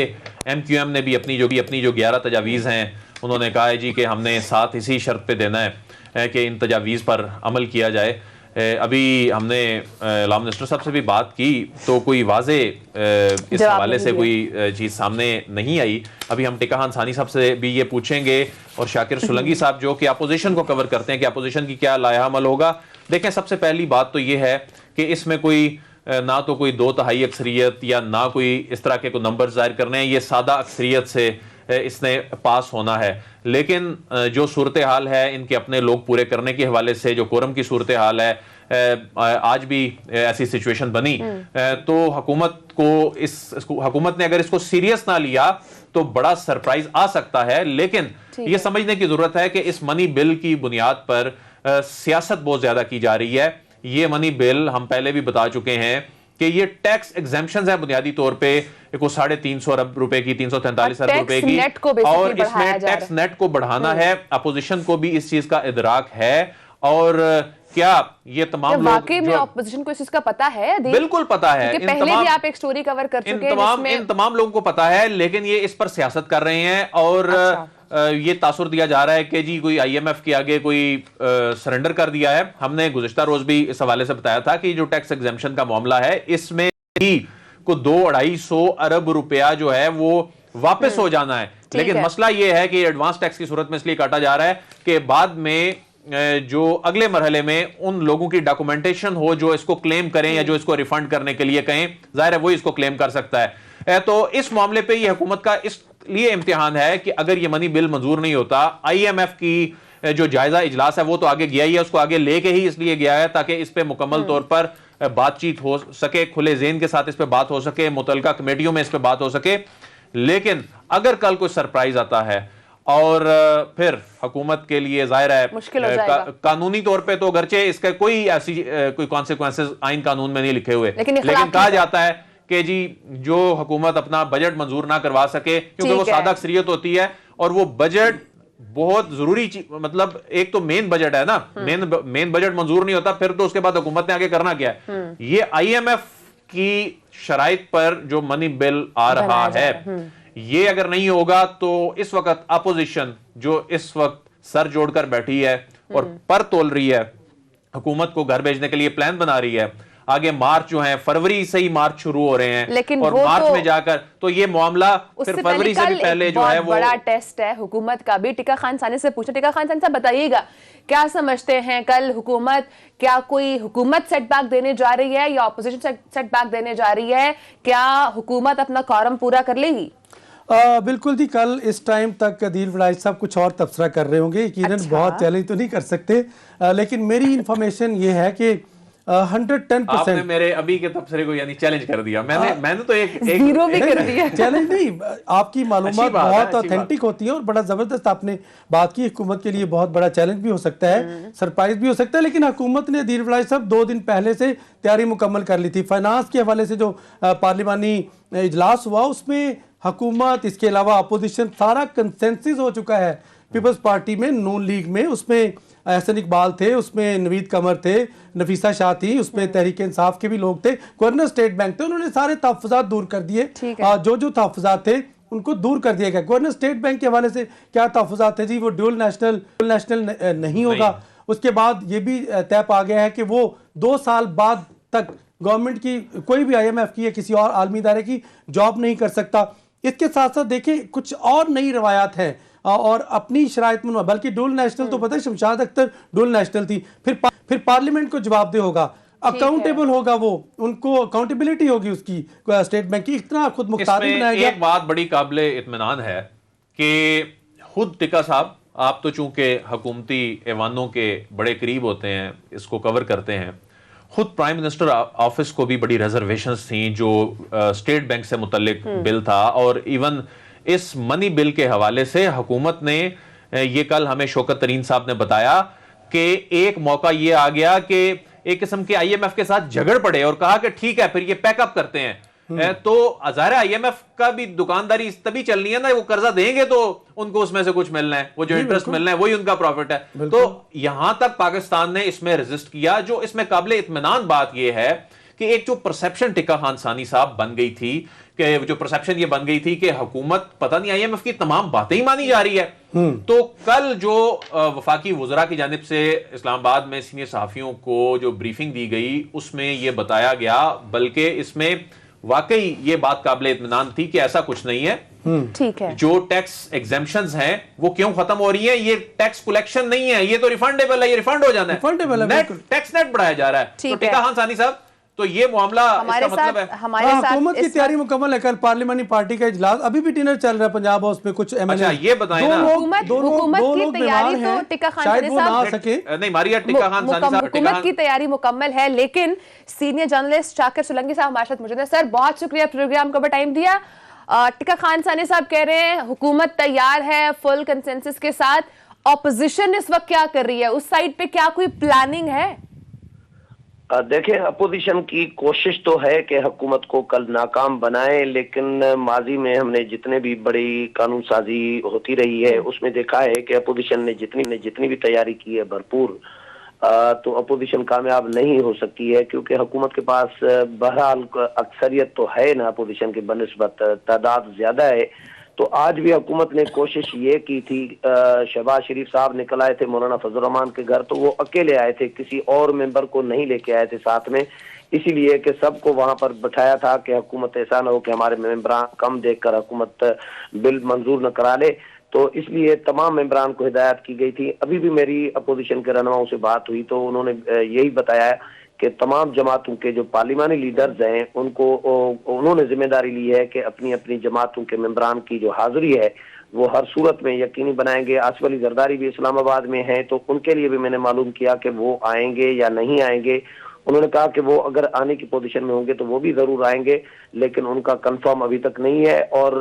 MQM ने भी अपनी जो 11 तजावीज़ हैं उन्होंने कहा है जी कि हमने साथ इसी शर्त पे देना है कि इन तजावीज़ पर अमल किया जाए। अभी हमने लॉ मिनिस्टर साहब से भी बात की तो कोई वाजे इस हवाले से कोई चीज़ सामने नहीं आई। अभी हम टिका हांसानी साहब से भी ये पूछेंगे और शाकिर सुलंगी साहब जो कि अपोजिशन को कवर करते हैं कि अपोजिशन की क्या लायामल होगा। देखें, सबसे पहली बात तो ये है कि इसमें कोई ना तो कोई 2/3 अक्सरियत या ना कोई इस तरह के कोई नंबर जाहिर करने हैं, ये सादा अक्सरियत से इसने पास होना है। लेकिन जो सूरत हाल है इनके अपने लोग पूरे करने के हवाले से, जो कोरम की सूरत हाल है, आज भी ऐसी सिचुएशन बनी तो हुकूमत ने अगर इसको सीरियस ना लिया तो बड़ा सरप्राइज आ सकता है। लेकिन यह समझने की जरूरत है कि इस मनी बिल की बुनियाद पर सियासत बहुत ज्यादा की जा रही है। ये मनी बिल हम पहले भी बता चुके हैं कि ये टैक्स एग्जेम्पशन है बुनियादी तौर पे 350 अरब रुपए की, 343 अरब रुपए की, और इसमें टैक्स नेट को बढ़ाना है। अपोजिशन को भी इस चीज का इदराक है। और क्या ये तमाम लोग वाकई में ऑपोजिशन को इस चीज का पता है? बिल्कुल पता है, पहले भी आप एक स्टोरी कवर कर चुके हैं। इन तमाम लोगों को पता है, लेकिन ये इस पर सियासत कर रहे हैं और ये तासुर दिया जा रहा है कि जी कोई IMF के आगे कोई सरेंडर कर दिया है। हमने गुज़िश्ता रोज भी इस हवाले से बताया था कि जो टैक्स एग्जेम्पशन का मामला है इसमें ही को 200-250 अरब रुपया जो है वो वापस हो जाना है। लेकिन मसला ये है कि एडवांस टैक्स की सूरत में इसलिए काटा जा रहा है कि बाद में जो अगले मरहले में उन लोगों की डॉक्यूमेंटेशन हो जो इसको क्लेम करें या जो इसको रिफंड करने के लिए कहें, जाहिर है वही इसको क्लेम कर सकता है। तो इस मामले पे ये हुकूमत का इसलिए इम्तिहान है कि अगर ये मनी बिल मंजूर नहीं होता, IMF की जो जायजा इजलास है वो तो आगे गया ही है, उसको आगे लेके ही इसलिए गया है ताकि इस पे मुकम्मल तौर पर बातचीत हो सके, खुले ज़हन के साथ इस पे बात हो सके, मुतल्लिका कमेटियों में इस पे बात हो सके। लेकिन अगर कल कोई सरप्राइज आता है और फिर हुकूमत के लिए जाहिर है मुश्किल हो जाएगा। कानूनी तौर पे तो अगरचे इसका कोई ऐसी कोई कॉन्सिक्वेंसेस आइन कानून में नहीं लिखे हुए, लेकिन कहा जाता है कि जी जो हुकूमत अपना बजट मंजूर ना करवा सके क्योंकि वो सादा अक्सरियत होती है और वो बजट बहुत जरूरी चीज, मतलब एक तो मेन बजट है ना, मेन बजट मंजूर नहीं होता फिर तो उसके बाद हुकूमत ने आगे करना क्या है। ये IMF की शराइत पर जो मनी बिल आ रहा है ये अगर नहीं होगा तो इस वक्त अपोजिशन जो इस वक्त सर जोड़कर बैठी है और पर तोल रही है, हुकूमत को घर भेजने के लिए प्लान बना रही है। आगे मार्च जो है, फरवरी से ही मार्च शुरू हो रहे हैं, लेकिन और मार्च में जाकर तो ये मामला फिर फरवरी से भी पहले जो है वो बड़ा टेस्ट है हुकूमत का भी। टिका खान सानी से पूछा, टिका खान सानी साहब बताइएगा क्या समझते हैं कल हुकूमत, क्या कोई हुकूमत सेटबैक देने जा रही है या ऑपोजिशन सेटबैक देने जा रही है? क्या हुकूमत अपना कॉरम पूरा कर लेगी? बिल्कुल जी, कल इस टाइम तक अदील वड़ाइच साहब कुछ और तबसरा कर रहे होंगे, यकीनन बहुत चैलेंज तो नहीं कर सकते, लेकिन मेरी इंफॉर्मेशन ये है कि 110% आपने मेरे अभी के तबसरे को यानी चैलेंज कर दिया। मैंने तो एक जीरो भी कर दिया। चैलेंज नहीं, आपकी मालूमात बहुत ऑथेंटिक होती है और बड़ा जबरदस्त आपने बात की। हुकूमत के लिए बहुत बड़ा चैलेंज भी हो सकता है, सरप्राइज भी हो सकता है, लेकिन हुकूमत ने अदील वड़ाइच साहब 2 दिन पहले से तैयारी मुकम्मल कर ली थी। फाइनेंस के हवाले से जो पार्लिमानी इजलास हुआ उसमें हुकूमत, इसके अलावा अपोजिशन, सारा कंसेंसस हो चुका है। पीपल्स पार्टी में, नून लीग में, उसमें एहसन इकबाल थे, उसमें नवीद कमर थे, नफीसा शाह थी, उसमें तहरीक इंसाफ के भी लोग थे, गवर्नर स्टेट बैंक थे, उन्होंने सारे तहफ़्फ़ुज़ात दूर कर दिए। जो तहफ़्फ़ुज़ात थे उनको दूर कर दिया गया। गवर्नर स्टेट बैंक के हवाले से क्या तहफ़्फ़ुज़ात थे जी? वो ड्यूल नेशनल नहीं होगा। उसके बाद ये भी तय पा गया है कि वो 2 साल बाद तक गवर्नमेंट की कोई भी IMF की या किसी और आलमी इदारे की जॉब नहीं कर सकता। इसके साथ साथ देखें कुछ और नई रवायात हैं और अपनी शराइत में, बल्कि डुअल नेशनल तो पता है शमशाद अख्तर डुअल नेशनल थी, फिर पार्लियामेंट को जवाबदेह होगा, अकाउंटेबल होगा, वो उनको अकाउंटेबिलिटी होगी उसकी स्टेट बैंक की, इतना खुद मुख्तार बनाया गया। एक बात बड़ी काबिले इत्मीनान है कि खुद टिका साहब, आप तो चूंकि हुकूमती ऐवानों के बड़े करीब होते हैं, इसको कवर करते हैं, खुद प्राइम मिनिस्टर ऑफिस को भी बड़ी रिजर्वेशंस थी जो स्टेट बैंक से मुतल्लिक बिल था। और इवन इस मनी बिल के हवाले से हुकूमत ने, ये कल हमें शौकत तरीन साहब ने बताया कि एक मौका ये आ गया कि एक किस्म के IMF के साथ झगड़ पड़े और कहा कि ठीक है फिर ये पैकअप करते हैं। तो ज़ाहिर है IMF का भी दुकानदारी तभी चलनी है ना, वो कर्जा देंगे तो उनको उसमें से कुछ मिलना है, वो जो इंटरेस्ट मिलना है वही उनका प्रॉफिट है। तो यहां तक पाकिस्तान ने इसमें रेजिस्ट किया। जो इसमें काबिले इत्मीनान बात यह है कि एक जो परसेप्शन टिका हांसानी साहब बन गई थी, कि जो परसेप्शन ये बन गई थी कि हुकूमत पता नहीं IMF की तमाम बातें ही मानी जा रही है, तो कल जो वफाकी वज़रा की जानिब से इस्लामाबाद में सीनियर सहाफ़ियों को जो ब्रीफिंग दी गई उसमें यह बताया गया, बल्कि इसमें वाकई ये बात काबिल इत्मीनान थी कि ऐसा कुछ नहीं है। ठीक है, जो टैक्स एग्जेम्पशंस हैं वो क्यों खत्म हो रही हैं? ये टैक्स कलेक्शन नहीं है, ये तो रिफंडेबल है, ये रिफंड हो जाना है, रिफंडेबल है, नेट टैक्स नेट बढ़ाया जा रहा है। तो टिका खान सानी साहब, तो ये मामला इसका मतलब है हमारे साथ हुकूमत की तैयारी मुकम्मल है। कल पार्लियामानी पार्टी का इजलास, अभी भी डिनर चल रहा है पंजाब हाउस में, कुछ एमएलए। अच्छा ये बताएं ना, हुकूमत की तैयारी तो टिका खान सानी साहब नहीं, मारिया टिका खान सानी साहब, हुकूमत की तैयारी मुकम्मल है, लेकिन सीनियर जर्नलिस्ट शाकिर सोलंकी साहब हमारे साथ मौजूद हैं। सर बहुत शुक्रिया प्रोग्राम को टाइम दिया। टिका खान सानी साहब कह रहे हैं हुकूमत तैयार है फुल कंसेंसस के साथ, ऑपोजिशन इस वक्त क्या कर रही है, उस साइड पे क्या कोई प्लानिंग है? देखें, अपोजिशन की कोशिश तो है कि हुकूमत को कल नाकाम बनाए, लेकिन माजी में हमने जितने भी बड़ी कानून साजी होती रही है उसमें देखा है कि अपोजिशन ने जितनी भी तैयारी की है भरपूर, तो अपोजिशन कामयाब नहीं हो सकती है, क्योंकि हुकूमत के पास बहरहाल अक्सरियत तो है ना अपोजिशन की बनिस्बत, तादाद ज्यादा है। तो आज भी हुकूमत ने कोशिश ये की थी, शहबाज शरीफ साहब निकल आए थे मौलाना फजल रहमान के घर, तो वो अकेले आए थे, किसी और मेंबर को नहीं लेके आए थे साथ में, इसीलिए कि सबको वहां पर बैठाया था कि हुकूमत ऐसा ना हो कि हमारे मेंबरान कम देखकर हुकूमत बिल मंजूर न करा ले। तो इसलिए तमाम मेंबरान को हिदायत की गई थी। अभी भी मेरी अपोजिशन के रहनुमाओं से बात हुई तो उन्होंने यही बताया कि तमाम जमातों के जो पार्लिमानी लीडर्स हैं उनको उन्होंने जिम्मेदारी ली है कि अपनी अपनी जमातों के मेंबरान की जो हाजिरी है वो हर सूरत में यकीनी बनाएंगे। आसिफ अली जरदारी भी इस्लामाबाद में हैं, तो उनके लिए भी मैंने मालूम किया कि वो आएंगे या नहीं आएंगे। उन्होंने कहा कि वो अगर आने की पोजीशन में होंगे तो वो भी जरूर आएंगे, लेकिन उनका कंफर्म अभी तक नहीं है। और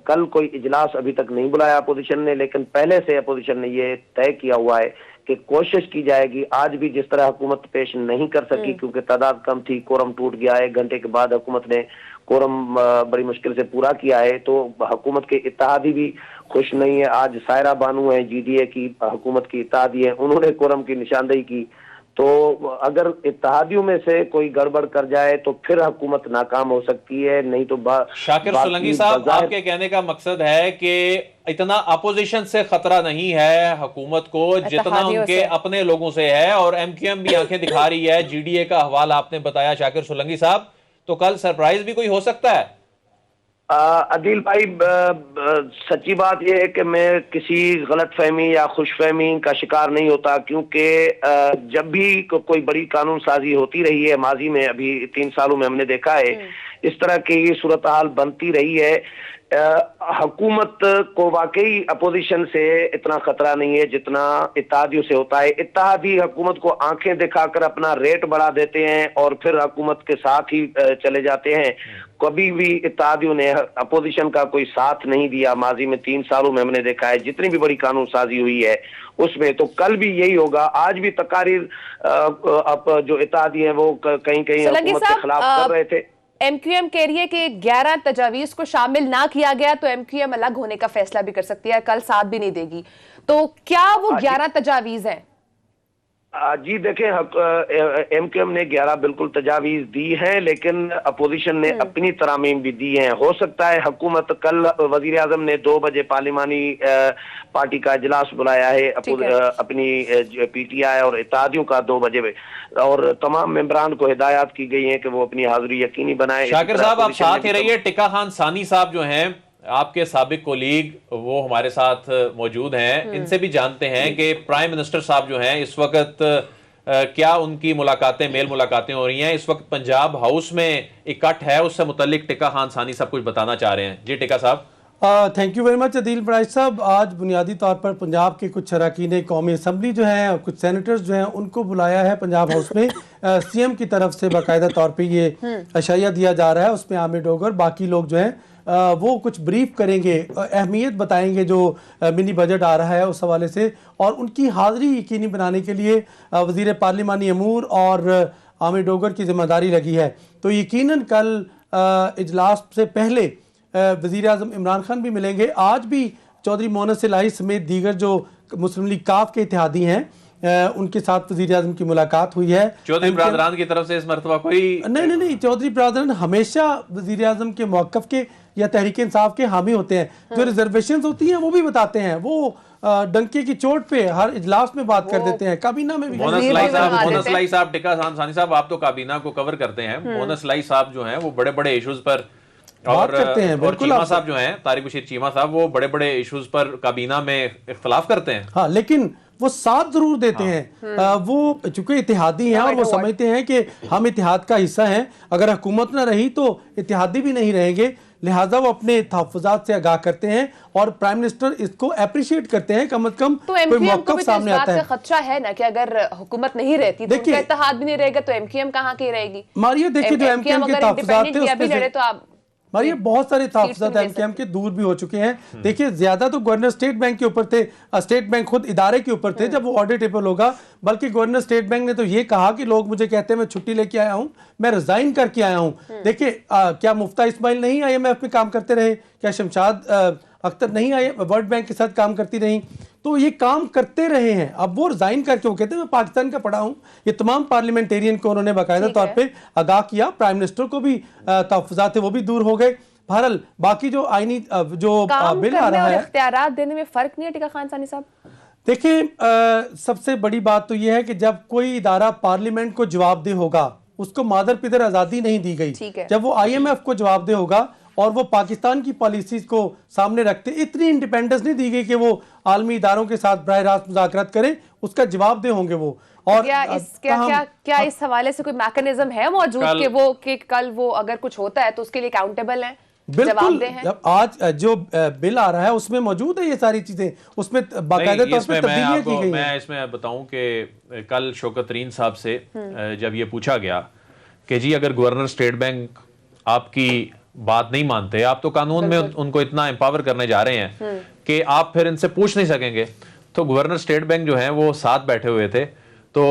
कल कोई इजलास अभी तक नहीं बुलाया अपोजिशन ने, लेकिन पहले से अपोजिशन ने ये तय किया हुआ है कि कोशिश की जाएगी। आज भी जिस तरह हुकूमत पेश नहीं कर सकी क्योंकि तादाद कम थी, कोरम टूट गया, 1 घंटे के बाद हुकूमत ने कोरम बड़ी मुश्किल से पूरा किया है, तो हुकूमत के इत्तेहादी भी खुश नहीं है। आज सायरा बानू है जीडीए की हुकूमत की इत्तेहादी है, उन्होंने कोरम की निशानदेही की। तो अगर इत्तेहादियों में से कोई गड़बड़ कर जाए तो फिर हुकूमत नाकाम हो सकती है, नहीं तो शाकिर सोलंकी साहब, आपके कहने का मकसद है कि इतना अपोजिशन से खतरा नहीं है हुकूमत को जितना उनके अपने लोगों से है, और एमक्यूएम भी आंखें दिखा रही है। जीडीए का हवाला आपने बताया शाकिर सोलंकी साहब, तो कल सरप्राइज भी कोई हो सकता है? अदील भाई, सच्ची बात यह है कि मैं किसी गलत फहमी या खुशफहमी का शिकार नहीं होता, क्योंकि जब भी कोई बड़ी कानून साजी होती रही है माजी में, अभी 3 सालों में हमने देखा है इस तरह की सूरत हाल बनती रही है। हुकूमत को वाकई अपोजिशन से इतना खतरा नहीं है जितना इत्तेहादियों से होता है। इत्तेहादी हुकूमत को आंखें दिखाकर अपना रेट बढ़ा देते हैं और फिर हुकूमत के साथ ही चले जाते हैं। कभी भी इत्तेहादियों ने अपोजिशन का कोई साथ नहीं दिया। माजी में 3 सालों में हमने देखा है जितनी भी बड़ी कानून साजी हुई है उसमें, तो कल भी यही होगा। आज भी तकारीर जो इत्तेहादी हैं वो कहीं कहीं हुकूमत के खिलाफ कर रहे थे। एमक्यूएम कह रही है कि 11 तजावीज को शामिल ना किया गया तो एमक्यूएम अलग होने का फैसला भी कर सकती है, कल साथ भी नहीं देगी। तो क्या वो 11 तजावीज है? जी देखें, एमक्यूएम ने 11 बिल्कुल तजावीज दी हैं, लेकिन अपोजिशन ने अपनी तरामीम भी दी हैं। हो सकता है हुकूमत कल, वजीर आजम ने 2 बजे पार्लिमानी पार्टी का इजलास बुलाया है अपनी पीटीआई और इत्तेहादियों का 2 बजे, और तमाम मेंबरान को हिदायत की गई है कि वो अपनी हाजिरी यकीनी बनाए। शाकिर साहब, आप साथ ही रहिए। टिका खान सानी साहब जो हैं आपके साबिक कोलीग, वो हमारे साथ मौजूद हैं, इनसे भी जानते हैं कि प्राइम मिनिस्टर साहब जो हैं इस वक्त क्या उनकी मुलाकातें, मेल मुलाकातें हो रही हैं। इस वक्त पंजाब हाउस में इकट्ठ है, उससे मुतल्लिक टिका खान सानी साहब कुछ बताना चाह रहे हैं। जी Tika sahab. Thank you very much Adeel Bahraich sahab. आज बुनियादी तौर पर पंजाब के कुछ अरकान कौमी असम्बली जो हैं और कुछ सेनेटर्स जो हैं उनको बुलाया है पंजाब हाउस में। सीएम की तरफ से बाकायदा तौर पे ये अशाया दिया जा रहा है, उसमें आमिर डोगर बाकी लोग जो हैं वो कुछ ब्रीफ करेंगे, अहमियत बताएंगे जो मिनी बजट आ रहा है उस हवाले से, और उनकी हाज़िरी यकीनी बनाने के लिए वज़ीर पार्लिमानी अमूर और आमिर डोगर की जिम्मेदारी लगी है। तो यकीनन कल इजलास से पहले वज़ीर आज़म इमरान खान भी मिलेंगे। आज भी चौधरी मोहम्मद सिलाई समेत दीगर जो मुस्लिम लीग काफ के इत्तेहादी हैं उनके साथ वज़ीर आज़म की मुलाकात हुई है। चौधरी बरादरान की तरफ से इस मरतबा कोई नहीं, चौधरी बरादरान हमेशा वज़ीर आज़म के मौक़िफ़ के या तहरीक इंसाफ के हामी होते हैं। जो रिजर्वेशन होती हैं वो भी बताते हैं, वो डंके की चोट पे हर इजलास में बात कर देते हैं, काबीना में भी। मोनस लाई साहब, टिक्का सानी साहब, आप तो काबीना को कवर करते हैं। मोनस लाई साहब जो हैं वो बड़े बड़े इश्यूज पर बात करते हैं। और चीमा साहब जो हैं, तारिक बशीर चीमा साहब, वो बड़े बड़े इश्यूज पर काबीना में इख्तलाफ करते हैं। हाँ, लेकिन वो साथ जरूर देते हैं। वो चूंकि इत्तेहादी हैं और वो समझते हैं कि हम इत्तेहाद का हिस्सा हैं, अगर हुकूमत ना रही तो इत्तेहादी भी नहीं रहेंगे, लिहाजा वो अपने तहफ़्फ़ुज़ात से आगाह करते हैं और प्राइम मिनिस्टर इसको अप्रिशिएट करते हैं। कम से कम कोई मौक़िफ़ सामने आता है। खदशा है ना कि अगर हुकूमत नहीं रहती तो उनका इत्तेहाद भी नहीं रहेगा, तो एमक्यूएम कहाँ की रहेगी? मारिया देखिए, जो एमक्यूएम के तहफ़्फ़ुज़ात थे उसमें तो आप मारिया बहुत सारे तहफ़्फ़ुज़ात एमक्यूएम के दूर भी हो चुके हैं। देखिए, ज्यादा तो गवर्नर स्टेट बैंक के ऊपर थे, स्टेट बैंक खुद इदारे के ऊपर थे जब वो ऑडिटेबल होगा, बल्कि गवर्नर स्टेट बैंक ने तो ये कहा कि लोग मुझे कहते हैं मैं छुट्टी लेके आया हूं, मैं रिजाइन करके आया हूं। देखिए, क्या मुफ्ता इस्माइल नहीं IMF में काम करते रहे? क्या शमशाद अख्तर नहीं आए वर्ल्ड बैंक के साथ काम करती रही? तो ये काम करते रहे हैं। अब वो रिजाइन करके वो कहते हैं मैं पाकिस्तान का पढ़ा हूं। ये तमाम पार्लियामेंटेरियन को उन्होंने बाकायदा तौर पे आगाह किया, प्राइम मिनिस्टर को भी तहफ़्फ़ुज़ात थे वो भी दूर हो गए। बहरहाल बाकी जो आईनी जो बिल आ रहा है, इख्तियारात देने में फर्क नहीं है टिक्का खान सानी साहब? देखिए, सबसे बड़ी बात तो ये है कि जब कोई इदारा पार्लियामेंट को जवाबदेह होगा, उसको मादर पिदर आज़ादी नहीं दी गई। जब वो IMF को जवाबदेह होगा और वो पाकिस्तान की पॉलिसीज को सामने रखते, इतनी इंडिपेंडेंस नहीं दी गई कि वो आलमी इदारों के साथ बराह रास्त मुज़ाकरात करें, उसका जवाबदेह होंगे वो। और क्या इस हवाले से कोई मैकेनिज्म है मौजूद कि कल वो अगर कुछ होता है तो उसके लिए अकाउंटेबल है? बिल्कुल, जब आज जो बिल आ रहा है उसमें मौजूद है ये सारी चीजें, उसमें बाकायदा तौर पे तब्दीलियां की गई हैं। मैं इसमें बताऊं कि कल शौकत तरीन साहब से जब ये पूछा गया कि जी अगर गवर्नर स्टेट बैंक आपकी बात नहीं मानते, आप तो कानून में उनको इतना एम्पावर करने जा रहे हैं कि आप फिर इनसे पूछ नहीं सकेंगे, तो गवर्नर स्टेट बैंक जो है वो साथ बैठे हुए थे, तो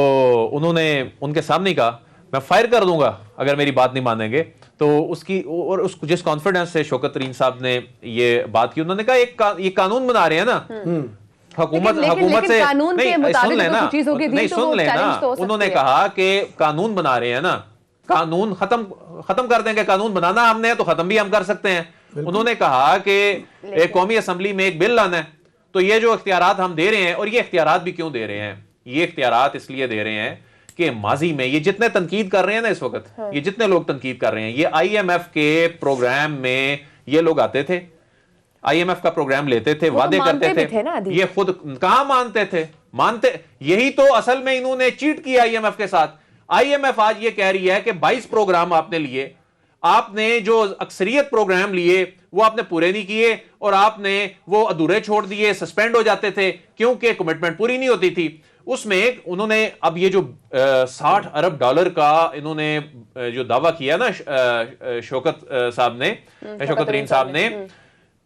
उन्होंने उनके सामने कहा मैं फायर कर दूंगा अगर मेरी बात नहीं मानेंगे। तो उसकी और उस जिस कॉन्फिडेंस से शौकत तरीन साहब ने ये बात की, उन्होंने कहा ये कानून बना रहे हैं ना, हुकूमत से नहीं सुन लेना, उन्होंने कहा कि कानून बना रहे हैं ना, कानून खत्म कर देंगे, कानून बनाना हमने है तो खत्म भी हम कर सकते हैं। उन्होंने कहा कि एक कौमी असम्बली में एक बिल लाना है, तो ये जो इख्तियारात हम दे रहे हैं, और ये इख्तियारात भी क्यों दे रहे हैं, ये इख्तियारात इसलिए दे रहे हैं कि माजी में ये जितने तनकीद कर रहे हैं ना इस वक्त, ये जितने लोग तनकीद कर रहे हैं, ये IMF के प्रोग्राम में ये लोग आते थे, IMF का प्रोग्राम लेते थे, वादे करते थे, ये खुद कहां मानते थे? यही तो असल में इन्होंने चीट किया IMF के साथ। IMF आज ये कह रही है कि 22 प्रोग्राम आपने लिए, आपने जो अक्सरियत प्रोग्राम लिए वो आपने पूरे नहीं किए, और आपने वो अधूरे छोड़ दिए, सस्पेंड हो जाते थे क्योंकि कमिटमेंट पूरी नहीं होती थी। उसमें उन्होंने अब ये जो $60 अरब का इन्होंने जो दावा किया ना शौकत साहब ने, शौकत तरीन साहब ने,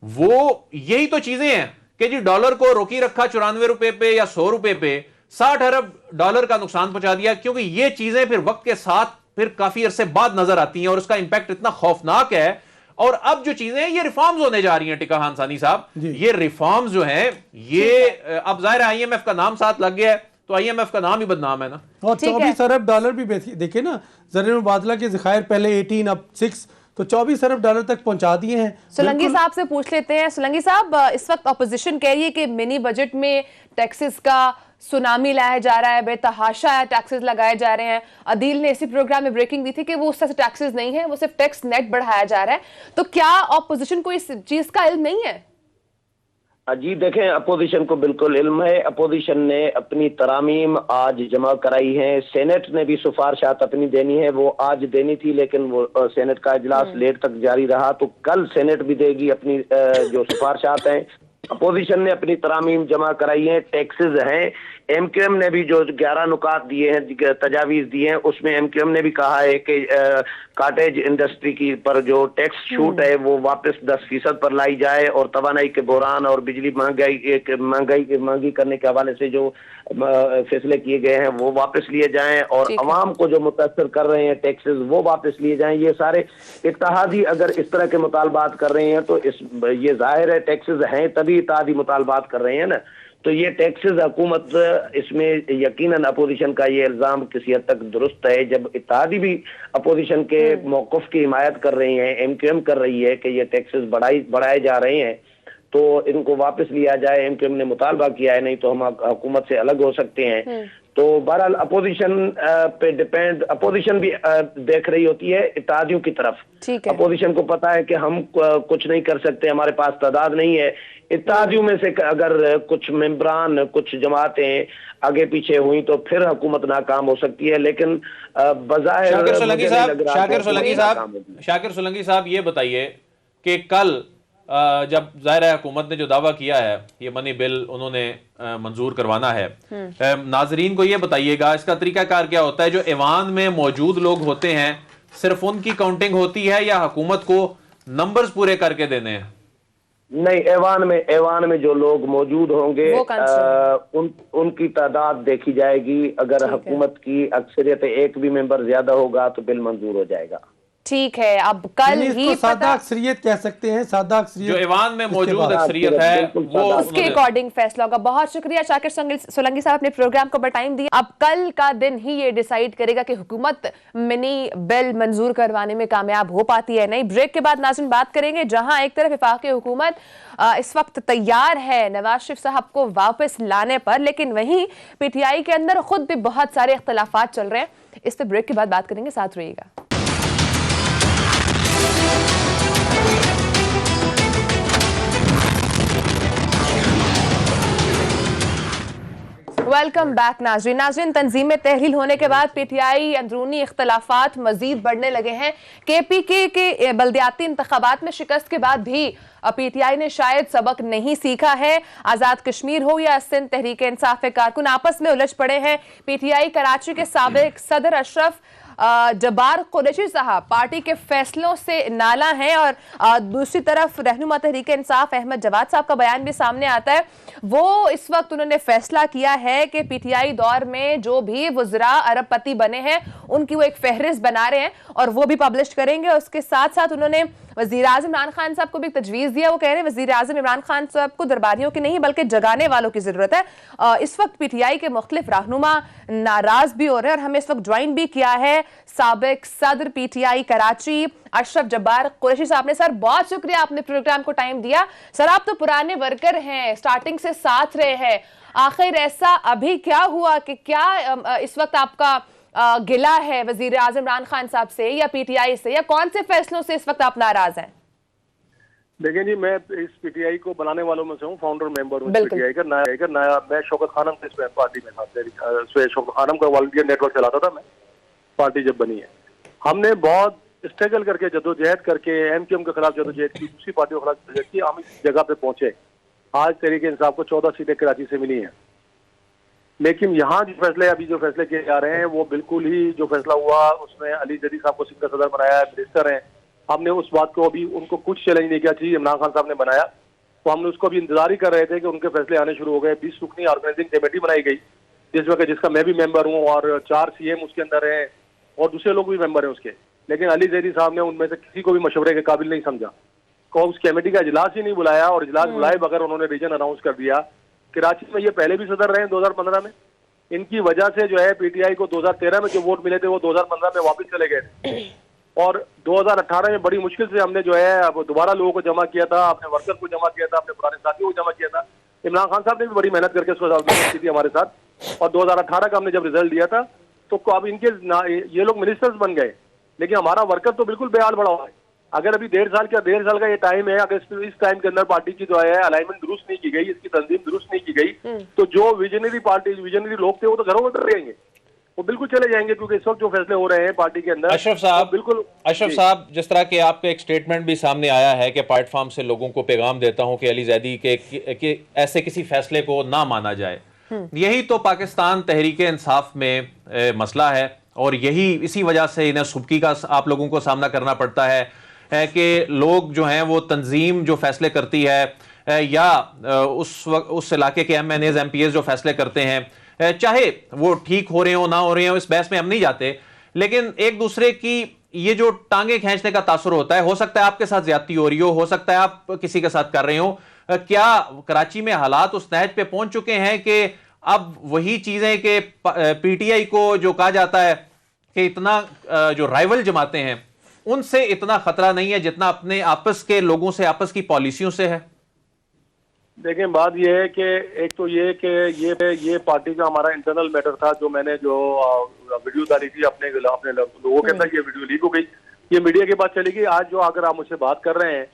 वो यही तो चीजें हैं कि जी डॉलर को रोकी रखा 94 रुपए पे या 100 रुपए पे, $60 अरब का नुकसान पहुंचा दिया, क्योंकि ये चीजें फिर वक्त के साथ फिर काफी अरसे बाद नजर आती हैं और उसका इंपैक्ट इतना खौफनाक है। और अब जो चीजें ये रिफॉर्म्स होने जा रही हैं टिक्का खान सानी साहब, ये रिफॉर्म्स जो हैं ये अब जाहिर है IMF का नाम साथ लग गया है, तो IMF का नाम ही बदनाम है ना। और $24 अरब भी देखिए ना, ज़रीए मुबादला के ज़खायर पहले 18 अब 6, तो $24 अरब तक पहुंचा दिए हैं। सोलंकी साहब से पूछ लेते हैं। सोलंकी साहब, इस वक्त अपोजिशन कह रही है कि मिनी बजट में टैक्सेस का सुनामी लाया जा रहा है, बेतहाशा टैक्सेस लगाए जा रहे हैं। अदील ने इसी प्रोग्राम में ब्रेकिंग दी थी कि वो उस तरह से टैक्सेस नहीं है, वो सिर्फ टैक्स नेट बढ़ाया जा रहा है। तो क्या अपोजिशन को इस चीज का इल्म नहीं है? जी देखें, अपोजिशन को बिल्कुल इल्म है। अपोजिशन ने अपनी तरामीम आज जमा कराई है, सेनेट ने भी सिफारिशात अपनी देनी है, वो आज देनी थी लेकिन वो सेनेट का इजलास लेट तक जारी रहा, तो कल सेनेट भी देगी अपनी जो सिफारिशात हैं। अपोजिशन ने अपनी तरामीम जमा कराई है, टैक्सेस हैं। MQM ने भी जो 11 नुकात दिए हैं, तजावीज दिए हैं, उसमें MQM ने भी कहा है कि काटेज इंडस्ट्री की पर जो टैक्स छूट है वो वापस 10% पर लाई जाए, और तवानाई के बहरान और बिजली महंगी करने के हवाले से जो फैसले किए गए हैं वो वापस लिए जाएं, और अवाम को जो मुतासर कर रहे हैं टैक्सेस वो वापस लिए जाएं। ये सारे इत्तेहादी अगर इस तरह के मुतालबात कर रहे हैं तो ये जाहिर है टैक्सेस हैं तभी इत्तेहादी मुतालबात कर रहे हैं ना। तो ये टैक्सेस हुकूमत, इसमें यकीनन अपोजिशन का ये इल्जाम किसी हद तक दुरुस्त है। जब इत्तेहादी भी अपोजिशन के मौक़िफ़ की हिमायत कर रही है, एमक्यूएम कर रही है कि ये टैक्सेस बढ़ाए जा रहे हैं तो इनको वापस लिया जाए, एमक्यूएम ने मुतालबा किया है, नहीं तो हम हुकूमत से अलग हो सकते हैं। तो बहरहाल अपोजिशन पे डिपेंड, अपोजिशन भी देख रही होती है इत्तेहादियों की तरफ। अपोजिशन को पता है कि हम कुछ नहीं कर सकते, हमारे पास तादाद नहीं है। इत्तेहादियों में से अगर कुछ मेंबरान, कुछ जमातें आगे पीछे हुई तो फिर हुकूमत नाकाम हो सकती है। लेकिन बजाय शाकिर सोलंकी साहब ये बताइए कि कल जब जाहिर है हुकूमत ने जो दावा किया है ये मनी बिल उन्होंने मंजूर करवाना है, नाजरीन को ये बताइएगा इसका तरीकाकार क्या होता है? जो ऐवान में मौजूद लोग होते हैं सिर्फ उनकी काउंटिंग होती है या हुकूमत को नंबर्स पूरे करके देने हैं? नहीं, ऐवान में जो लोग मौजूद होंगे उनकी तादाद देखी जाएगी। अगर हुकूमत की अक्सरियत एक भी मेंबर ज्यादा होगा तो बिल मंजूर हो जाएगा। ठीक है, अब कल ही सादा अक्सरियत कह सकते हैं, सादा अक्सरियत जो ऐवान में मौजूद अक्सरियत है वो उसके अकॉर्डिंग फैसला होगा। बहुत शुक्रिया शाकिर सोलंकी साहब, अपने प्रोग्राम को टाइम दिया। अब कल का दिन ही ये डिसाइड करेगा कि हुकूमत मिनी बिल मंजूर करवाने में कामयाब हो पाती है नहीं। ब्रेक के बाद नाज़रीन बात करेंगे, जहां एक तरफ वफाकी हुकूमत इस वक्त तैयार है नवाज शरीफ साहब को वापस लाने पर, लेकिन वहीं पीटीआई के अंदर खुद भी बहुत सारे इख्तलाफात चल रहे हैं। इस पर ब्रेक के बाद बात करेंगे, साथ रहिएगा। वेलकम बैक नाज़रीन, तंजीम तहरील होने के बाद पीटीआई अंदरूनी इख्तलाफात मजीद बढ़ने लगे हैं। केपीके के बल्दियाती इंतखाबात में शिकस्त के बाद भी पीटीआई ने शायद सबक नहीं सीखा है। आज़ाद कश्मीर हो या सिंध तहरीक इंसाफ के कारकुन आपस में उलझ पड़े हैं। पीटीआई कराची के साबिक सदर अशरफ जब्बार कुरैशी साहब पार्टी के फैसलों से नाला हैं और दूसरी तरफ रहनुमा तहरीक इंसाफ अहमद जवाद साहब का बयान भी सामने आता है। वो इस वक्त उन्होंने फैसला किया है कि पीटीआई दौर में जो भी वज़रा अरबपति बने हैं उनकी वो एक फहरिस्त बना रहे हैं और वो भी पब्लिश करेंगे। उसके साथ साथ उन्होंने वज़ीर आज़म इमरान खान साहब को भी तजवीज़ दिया। वो कह रहे हैं वज़ीर आज़म इमरान खान साहब को दरबारियों की नहीं बल्कि जगाने वालों की ज़रूरत है। इस वक्त पीटीआई के मुख्तलिफ रहनुमा नाराज़ भी हो रहे हैं और हमें इस वक्त ज्वाइन भी किया है साबिक सदर पीटीआई कराची अशरफ जब्बार कुरैशी साहब ने। सर बहुत शुक्रिया, आपने प्रोग्राम को टाइम दिया। सर आप तो पुराने वर्कर हैं, स्टार्टिंग से साथ रहे हैं, आखिर ऐसा अभी क्या हुआ कि क्या इस वक्त आपका गिला है वजीर आज़म इमरान खान साहब से या पीटीआई से, या कौन से फैसलों से इस वक्त आप नाराज हैं? देखिए जी, मैं इस पीटीआई को बनाने वालों में से हूँ, फाउंडर मेंबर हूँ पीटीआई का। नया मैं शौकत खानम से इसमें पार्टी में था, शौकत खानम का वॉलंटियर नेटवर्क चलाता था मैं, पार्टी जब बनी है। हमने बहुत स्ट्रगल करके, जदोजहद करके, एमक्यूएम के खिलाफ जदोजहद की, दूसरी पार्टियों के खिलाफ जदोजहद की, हम इस जगह पे पहुंचे। आज तहरीक इंसाफ को 14 सीटें कराची से मिली हैं। लेकिन यहाँ जो फैसले किए जा रहे हैं वो बिल्कुल ही, जो फैसला हुआ उसमें अली जदी साहब को सिंध का सदर बनाया है, मिनिस्टर हैं। हमने उस बात को अभी उनको कुछ चैलेंज नहीं किया चाहिए, इमरान खान साहब ने बनाया तो हमने उसको अभी इंतजार ही कर रहे थे कि उनके फैसले आने शुरू हो गए। 20 रुकनी ऑर्गेनाइजिंग कमेटी बनाई गई जिसका मैं भी मेंबर हूँ और 4 सीएम उसके अंदर हैं और दूसरे लोग भी मेंबर हैं उसके। लेकिन अली जैदी साहब ने उनमें से किसी को भी मशवरे के काबिल नहीं समझा, को उस कमेटी का इजलास ही नहीं बुलाया और इजलास बुलाए बगैर उन्होंने रीजन अनाउंस कर दिया। कराची में ये पहले भी सदर रहे 2015 में। इनकी वजह से जो है पीटीआई को 2013 में जो वोट मिले थे वो 2015 में वापस चले गए थे और 2018 में बड़ी मुश्किल से हमने जो है अब दोबारा लोगों को जमा किया था, अपने वर्कर को जमा किया था, अपने पुराने साथियों को जमा किया था। इमरान खान साहब ने भी बड़ी मेहनत करके उसको की थी हमारे साथ और 2018 का हमने जब रिजल्ट दिया था तो अब इनके ये लोग मिनिस्टर्स बन गए, लेकिन हमारा वर्कर तो बिल्कुल बेहाल पड़ा हुआ है। अगर अभी 1.5 साल का ये टाइम है, अगर इस टाइम के अंदर पार्टी की जो है अलाइनमेंट दुरुस्त नहीं की गई, इसकी तंजीम दुरुस्त नहीं की गई, तो जो विजनरी लोग थे वो तो घरों में डर रहेंगे, वो बिल्कुल चले जाएंगे। क्योंकि इस वक्त जो फैसले हो रहे हैं पार्टी के अंदर, अशरफ साहब जिस तरह के आपका एक स्टेटमेंट भी सामने आया है कि प्लेटफॉर्म से लोगों को पैगाम देता हूं कि अली जैदी के ऐसे किसी फैसले को ना माना जाए, यही तो पाकिस्तान तहरीक इंसाफ में मसला है और यही इसी वजह से इन्हें सुबकी का आप लोगों को सामना करना पड़ता है कि लोग जो हैं वो तंजीम जो फैसले करती है या उस इलाके के MNAs MPAs जो फैसले करते हैं, चाहे वो ठीक हो रहे हो ना हो रहे हो, इस बहस में हम नहीं जाते, लेकिन एक दूसरे की ये जो टांगे खींचने का तासुर होता है, हो सकता है आपके साथ ज्यादती हो रही हो सकता है आप किसी के साथ कर रहे हो, क्या कराची में हालात उस नहज पे पहुंच चुके हैं कि अब वही चीजें कि पीटीआई को जो कहा जाता है कि इतना जो राइवल जमाते हैं उनसे इतना खतरा नहीं है जितना अपने आपस के लोगों से, आपस की पॉलिसियों से है? देखें, बात यह है कि एक तो ये कि ये पार्टी का हमारा इंटरनल मैटर था, जो मैंने जो वीडियो डाली थी अपने लोगों के अंदर, ये वीडियो लीक हो गई, ये मीडिया के पास चली गई। आज जो अगर आप मुझसे बात कर रहे हैं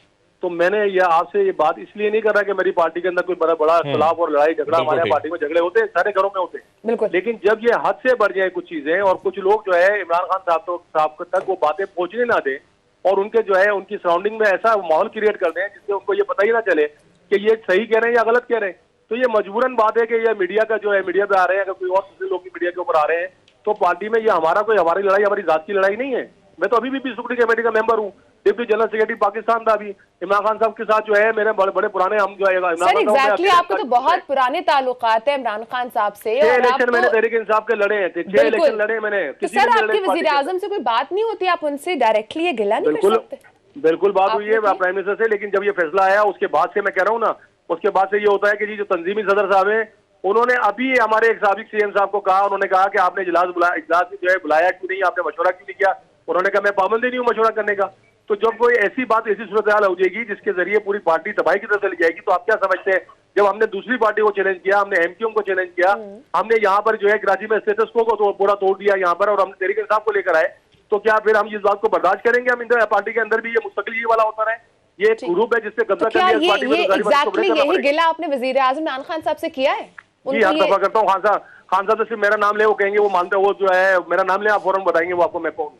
तो मैंने ये आपसे ये बात इसलिए नहीं कर रहा कि मेरी पार्टी के अंदर कोई बड़ा खिलाफ और लड़ाई झगड़ा, हमारे पार्टी में झगड़े होते हैं, सारे घरों में होते हैं, लेकिन जब ये हद से बढ़ जाए कुछ चीजें और कुछ लोग जो है इमरान खान साहब तक वो बातें पहुंचने ना दें और उनके जो है उनकी सराउंडिंग में ऐसा माहौल क्रिएट कर दें जिससे उनको ये पता ही ना चले कि ये सही कह रहे हैं या गलत कह रहे हैं, तो ये मजबूरन बात है कि ये मीडिया का जो है, मीडिया पे आ रहे हैं, अगर कोई और दूसरे लोग की मीडिया के ऊपर आ रहे हैं तो पार्टी में ये हमारी लड़ाई, हमारी जात की लड़ाई नहीं है। मैं तो अभी भी सुप्रीम कमेटी का मेंबर हूँ, डिप्टी जनरल सेक्रेटरी पाकिस्तान था अभी इमरान खान साहब के साथ, जो है मेरे बड़े पुराने, हम जो है सर एग्जैक्टली आपको तो बहुत पुराने ताल्लुकात है इमरान खान साहब से। 6 इलेक्शन मैंने तहरीक इंसाफ के लड़े हैं, 6 इलेक्शन लड़े मैंने। तो सर आपके वजीर आजम से कोई बात नहीं होती, आप उनसे डायरेक्टली ये गिला नहीं कर सकते? बिल्कुल बात हुई है प्राइम मिनिस्टर से, लेकिन जब ये फैसला आया उसके बाद से मैं कह रहा हूँ ना, उसके बाद से ये होता है कि जी जो तंजीमी सदर साहब है उन्होंने अभी हमारे एक साबिक सीएम साहब को कहा, उन्होंने कहा कि आपने इजलास जो है बुलाया क्यों नहीं, आपने मशवरा क्यों नहीं किया? उन्होंने कहा मैं पाबंदी नहीं हूँ मशवरा करने का। तो जब कोई ऐसी बात, ऐसी सूरत हाल हो जाएगी जिसके जरिए पूरी पार्टी तबाही की तरफ चली जाएगी, तो आप क्या समझते हैं? जब हमने दूसरी पार्टी को चैलेंज किया, हमने एमक्यूएम को चैलेंज किया, हमने यहाँ पर जो है कराची में स्टेटस को पूरा तोड़ दिया यहाँ पर, और हमने तहरीक इंसाफ को लेकर आए, तो क्या फिर हम इस बात को बर्दाश्त करेंगे? हम पार्टी के अंदर भी ये मुस्तकिल ये वाला होता रहे, ये एक ग्रुप है जिससे कब्जा कर लिया पार्टी में। एग्जैक्टली यही गिला आपने वजीर आजम इमरान खान साहब से किया है? जी हर दफा करता हूँ। खान साहब से सिर्फ मेरा नाम ले, वो कहेंगे, वो मानते, वो जो है मेरा नाम ले, आप फौरन बताएंगे वो आपको मैं कौन।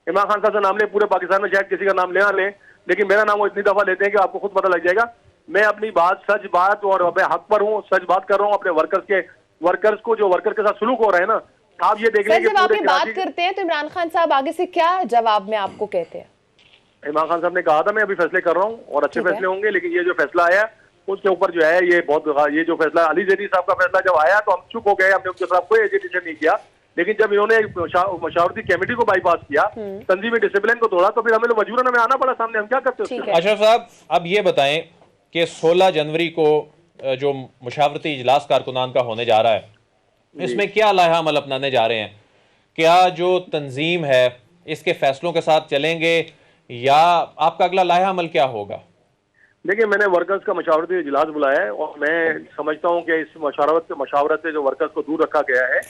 इमरान खान साहब से नाम ले, पूरे पाकिस्तान में शायद किसी का नाम ले लें, लेकिन मेरा नाम वो इतनी दफा लेते हैं कि आपको खुद पता लग जाएगा। मैं अपनी बात, सच बात और मैं हक पर हूँ, सच बात कर रहा हूँ। अपने वर्कर्स को जो वर्कर के साथ सुलूक हो रहा है ना, आप ये देख लेंगे। जब आप ये बात करते हैं तो इमरान खान साहब आगे से क्या जवाब में आपको कहते हैं? इमरान खान साहब ने कहा था मैं अभी फैसले कर रहा हूँ और अच्छे फैसले होंगे, लेकिन ये जो फैसला आया उसके ऊपर जो है ये जो फैसला अली जैदी साहब का फैसला जब आया तो हम चुप हो गए, हमने उनके खिलाफ कोई एजिटेशन नहीं किया, लेकिन जब इन्होंने मशावरती कमेटी को बाईपास किया, तंजीमी डिसिप्लिन को तोड़ा, तो फिर हमें मजबूरन हमें आना पड़ा सामने। हम क्या करते हैं? अशरफ साहब, अब ये बताएं कि 16 जनवरी को जो मुशावरती इजलास कारकुनान का होने जा रहा है, इसमें क्या लाहा अमल अपनाने जा रहे हैं? क्या जो तंजीम है इसके फैसलों के साथ चलेंगे या आपका अगला लाहा अमल क्या होगा? देखिए, मैंने वर्कर्स का मशावरती इजलास बुलाया है और मैं समझता हूं कि इस मशावरत से जो वर्कर्स को दूर रखा गया है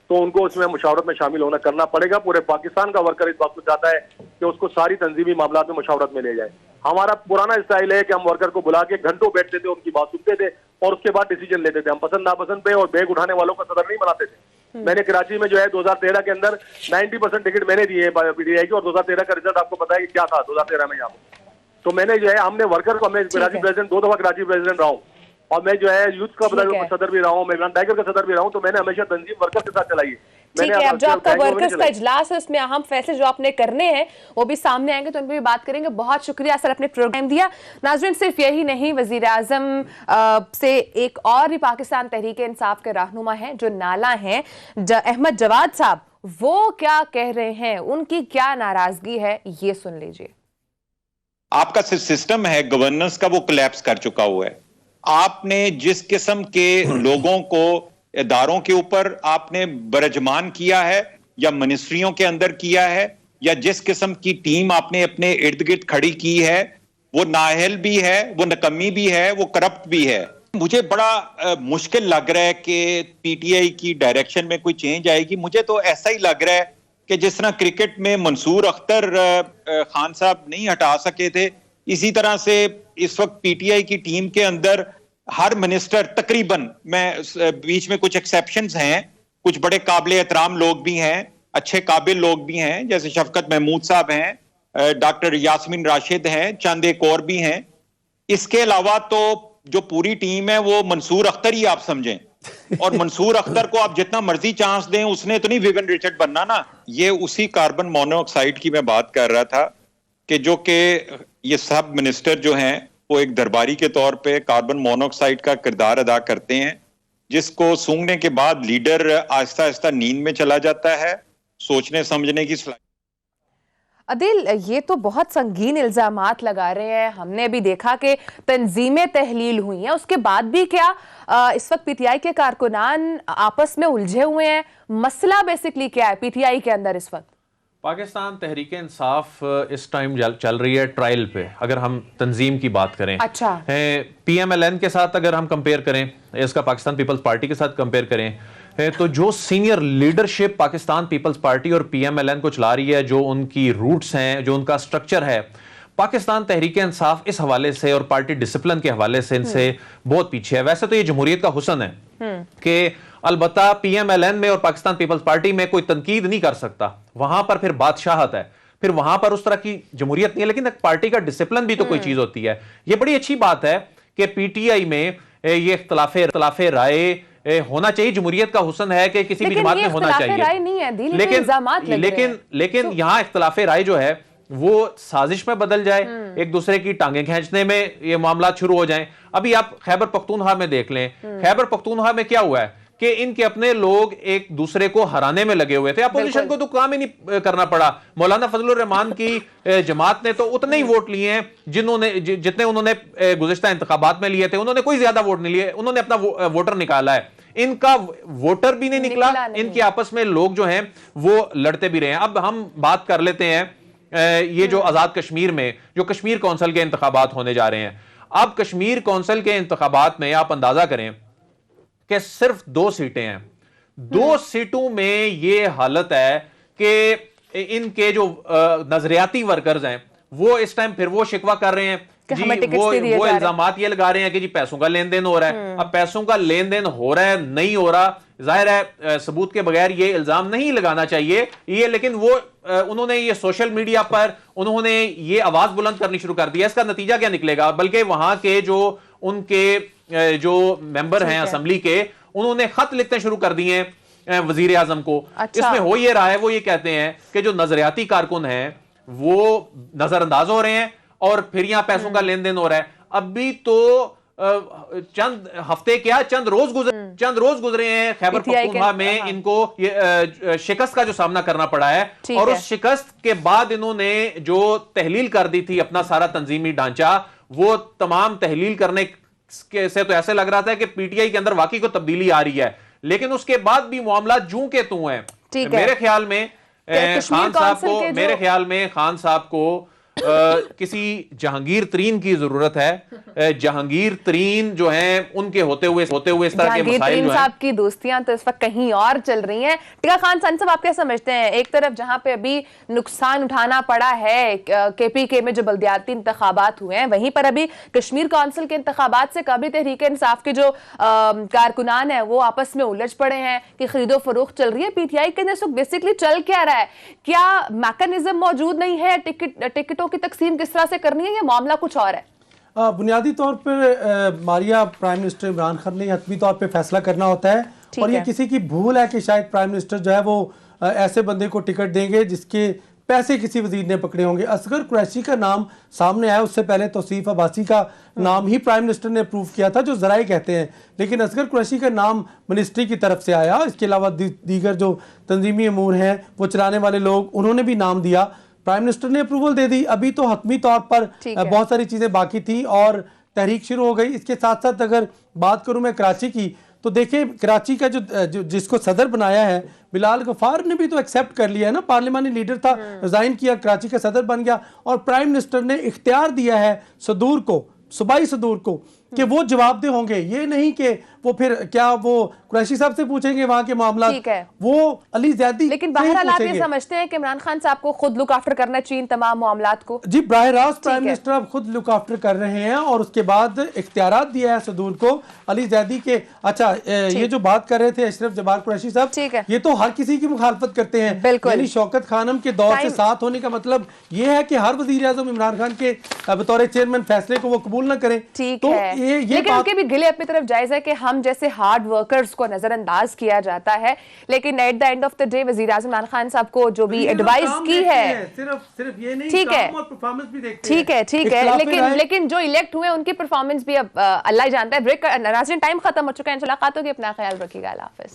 तो उनको उसमें मुशावरत में शामिल करना पड़ेगा। पूरे पाकिस्तान का वर्कर इस बात को चाहता है कि उसको सारी तंजीमी मामला में मुशावरत में ले जाए। हमारा पुराना स्टाइल है कि हम वर्कर को बुला के घंटों बैठते थे, उनकी बात सुनते थे और उसके बाद डिसीजन लेते थे। हम पसंद नापसंद पे और बैग उठाने वालों का सदर नहीं बनाते थे। मैंने कराची में जो है 2013 के अंदर 90% टिकट मैंने दिए पीटीआई की, और 2013 का रिजल्ट आपको पता है कि क्या था 2013 में यहाँ पर। तो मैंने जो है, हमने वर्कर को, मैं कराची प्रेसिडेंट 2 दफा कराची प्रेसिडेंट रहा हूँ और मैं जो है यूथ का सदर भी रहा हूँ, मैं इमरान टाइगर का सदर भी रहा हूँ, तो मैंने हमेशा तंजीम वर्कर के साथ चलाई है। ठीक है, अब जो आपका वर्कर्स का इजलास है उसमें अहम फैसले जो आपने करने हैं वो भी सामने आएंगे, तो उन पर भी बात करेंगे। बहुत शुक्रिया सर, अपने प्रोग्राम दिया। नाज़रीन, सिर्फ यही नहीं, वजीर आजम से एक और भी पाकिस्तान तहरीक इंसाफ के रहनुमा हैं जो नाला हैं, अहमद जवाद साहब, वो क्या कह रहे हैं, उनकी क्या नाराजगी है, ये सुन लीजिए। आपका सिस्टम है गवर्नेंस का, वो कोलैप्स कर चुका हुआ है। आपने जिस किस्म के लोगों को इदारों के ऊपर आपने बरजमान किया है या मिनिस्ट्रियों के अंदर किया है, या जिस किस्म की टीम आपने अपने इर्द गिर्द खड़ी की है, वो नाअहल भी है, वो नकम्मी भी है, वो करप्ट भी है। मुझे बड़ा मुश्किल लग रहा है कि पीटीआई की डायरेक्शन में कोई चेंज आएगी। मुझे तो ऐसा ही लग रहा है कि जिस तरह क्रिकेट में मंसूर अख्तर खान साहब नहीं हटा सके थे, इसी तरह से इस वक्त पीटीआई की टीम के अंदर हर मिनिस्टर तकरीबन, मैं बीच में कुछ एक्सेप्शंस हैं, कुछ बड़े काबिल एहतराम लोग भी हैं, अच्छे काबिल लोग भी हैं, जैसे शफकत महमूद साहब हैं, डॉक्टर यास्मीन राशिद हैं, चंद एक और भी हैं। इसके अलावा तो जो पूरी टीम है वो मंसूर अख्तर ही आप समझें, और मंसूर अख्तर को आप जितना मर्जी चांस दें, उसने तो नहीं विवियन रिचर्ड बनना ना। ये उसी कार्बन मोनोऑक्साइड की मैं बात कर रहा था कि जो कि ये सब मिनिस्टर जो हैं वो एक दरबारी के तौर पे कार्बन मोनोऑक्साइड का किरदार अदा करते हैं, जिसको सूंघने के बाद लीडर आहिस्ता आहिस्ता नींद में चला जाता है, सोचने समझने की अदिल, ये तो बहुत संगीन इल्जामात लगा रहे हैं। हमने भी देखा कि तंजीमें तहलील हुई हैं, उसके बाद भी क्या इस वक्त पीटीआई के कारकुनान आपस में उलझे हुए हैं? मसला बेसिकली क्या है पीटीआई के अंदर इस वक्त? पाकिस्तान तहरीक इंसाफ इस टाइम चल रही है ट्रायल पे, अगर हम तंजीम की बात करें। अच्छा। पीएमएलएन के साथ अगर हम कंपेयर करें, इसका पाकिस्तान पीपल्स पार्टी के साथ कंपेयर करें, तो जो सीनियर लीडरशिप पाकिस्तान पीपल्स पार्टी और पीएमएलएन को चला रही है, जो उनकी रूट्स हैं, जो उनका स्ट्रक्चर है, पाकिस्तान तहरीक इंसाफ इस हवाले से और पार्टी डिसिप्लिन के हवाले से इनसे बहुत पीछे है। वैसे तो ये जमहूरियत का हुस्न है कि अलबत्ता पीएमएलएन में और पाकिस्तान पीपल्स पार्टी में कोई तनकीद नहीं कर सकता, वहां पर फिर बादशाहत है, फिर वहां पर उस तरह की जमहूरियत नहीं है, लेकिन पार्टी का डिसिप्लिन भी तो कोई चीज होती है। ये बड़ी अच्छी बात है कि पीटीआई में ये इख्तलाफे राय होना चाहिए। जमहूरियत का हुस्न है कि किसी भी जमात में होना चाहिए, लेकिन यहाँ इख्तलाफे राय जो है वो साजिश में बदल जाए, एक दूसरे की टांगे खींचने में ये मामला शुरू हो जाएं। अभी आप खैबर पख्तूनख्वा में देख लें, खैबर पख्तूनख्वा में क्या हुआ है कि इनके अपने लोग एक दूसरे को हराने में लगे हुए थे। अपोजिशन को तो काम ही नहीं करना पड़ा। मौलाना फजलुर रहमान की जमात ने तो उतने ही वोट लिए हैं जितने उन्होंने गुज़िश्ता इंतखाबात में लिए थे। उन्होंने कोई ज्यादा वोट नहीं लिए, उन्होंने अपना वोटर निकाला है। इनका वोटर भी नहीं निकला, इनके आपस में लोग जो हैं वो लड़ते भी रहे हैं। अब हम बात कर लेते हैं ये जो आजाद कश्मीर में जो कश्मीर कौंसिल के इंतखाबात होने जा रहे हैं। अब कश्मीर कौंसिल के इंतखाबात में आप अंदाजा करें कि सिर्फ 2 सीटें हैं। 2 सीटों में ये हालत है कि इनके जो नजरियाती वर्कर्स हैं वो इस टाइम फिर वो शिकवा कर रहे हैं जी, वो इल्जामात ये लगा रहे हैं कि जी पैसों का लेन देन हो रहा है। अब पैसों का लेन देन हो रहा है नहीं हो रहा, जाहिर है सबूत के बगैर ये इल्जाम नहीं लगाना चाहिए ये, लेकिन वो उन्होंने ये सोशल मीडिया पर उन्होंने ये आवाज बुलंद करनी शुरू कर दी है। इसका नतीजा क्या निकलेगा? बल्कि वहां के जो उनके जो मेंबर हैं असेंबली के, उन्होंने खत लिखने शुरू कर दिए हैं वजीर आजम को। अच्छा। इसमें हो ये रहा है, वो ये कहते हैं कि जो नजरियाती कारकुन हैं वो नजरअंदाज हो रहे हैं और फिर यहां पैसों का लेन देन हो रहा है। अभी तो चंद हफ्ते क्या चंद रोज गुजरे हैं खैबर पख्तूनख्वा में इनको ये शिकस्त का जो सामना करना पड़ा है। और उस शिकस्त के बाद इन्होंने जो तहलील कर दी थी अपना सारा तंजीमी ढांचा, वो तमाम तहलील करने से तो ऐसे लग रहा था कि पीटीआई के अंदर वाकई को तब्दीली आ रही है, लेकिन उसके बाद भी मामला जूं के तूं है। मेरे ख्याल में खान साहब को किसी जहांगीर तरीन की जरूरत है। जहांगीर तरीन जो हैं उनके होते हुए इस तरह के मसाइल जो हैं। साहब की दोस्तियां तो इस वक्त कहीं और चल रही हैं। टिका खान साहब, आप क्या समझते हैं? एक तरफ जहां पे अभी नुकसान उठाना पड़ा है केपीके में जो बल्दियाती इंतखाबात हुए हैं, वहीं पर अभी कश्मीर काउंसिल के इंतखाबात से कभी तहरीक इंसाफ के जो कारकुनान है वो आपस में उलझ पड़े हैं कि खरीदो फरोख्त चल रही है। पीटीआई के अंदर बेसिकली चल क्या रहा है? क्या मैकेनिज्म मौजूद नहीं है? टिकटों की तकसीम किस तरह से करनी है, या मामला कुछ और है? बुनियादी तौर पर मारिया प्राइम मिनिस्टर इमरान खान ने हतमी तौर पे फैसला करना होता है, और ये किसी की भूल है कि शायद प्राइम मिनिस्टर जो है वो ऐसे बंदे को टिकट देंगे जिसके पैसे किसी वजीर ने पकड़े होंगे। असगर कुरैशी का नाम सामने आया, उससे पहले तौसीफ अब्बासी का नाम ही प्राइम मिनिस्टर ने अप्रूव किया था, जो जराए कहते हैं, लेकिन असगर कुरैशी का नाम मिनिस्ट्री की तरफ से आया। इसके अलावा दीगर जो तंजीमी अमूर हैं वो चलाने वाले लोग, उन्होंने भी नाम दिया, प्राइम मिनिस्टर ने अप्रूवल दे दी। अभी तो हतमी तौर पर बहुत सारी चीजें बाकी थी और तहरीक शुरू हो गई। इसके साथ साथ अगर बात करूं मैं कराची की, तो देखिए कराची का जो जिसको सदर बनाया है बिलाल गफार ने भी तो एक्सेप्ट कर लिया है ना, पार्लियामानी लीडर था, रिजाइन किया, कराची का सदर बन गया, और प्राइम मिनिस्टर ने इख्तियार दिया है सदूर को, सूबाई सदूर को, कि वो जवाबदेह होंगे। ये नहीं कि वो फिर क्या वो कुरैशी साहब से पूछेंगे वहां के मामला, वो अली ज़ैदी। लेकिन बहरहाल आप ये समझते हैं कि इमरान खान साहब को खुद लुक आफ्टर करना चाहिए तमाम मामलात को? जी, बराह रास्त प्राइम मिनिस्टर अब खुद लुक आफ्टर कर रहे हैं, और उसके बाद इख्तियारात दिया है सदूर को अली ज़ैदी के। अच्छा, ये जो बात कर रहे थे अशरफ जब्बार कुरैशी साहब, ये तो हर किसी की मुखालफत करते हैं, यानी शौकत खानम के दौर से साथ होने का मतलब ये है कि हर वजीर आज़म इमरान खान के बतौर चेयरमैन फैसले को वो कबूल न करें। तो लेकिन उनके भी गिले अपनी तरफ जायज है कि हम जैसे हार्ड वर्कर्स को नजरअंदाज किया जाता है, लेकिन at the end of the day वजीर आज़म इमरान खान साहब को जो भी एडवाइस की है, सिर्फ ये नहीं, ठीक है, परफॉर्मेंस भी देखते हैं, ठीक है, लेकिन जो इलेक्ट हुए उनकी परफॉर्मेंस भी अब अल्लाह ही जानता है। ब्रेक नाज़रीन, टाइम खत्म हो चुका है, मुलाकात होगी, अपना ख्याल रखिएगा, अल्लाह हाफिज।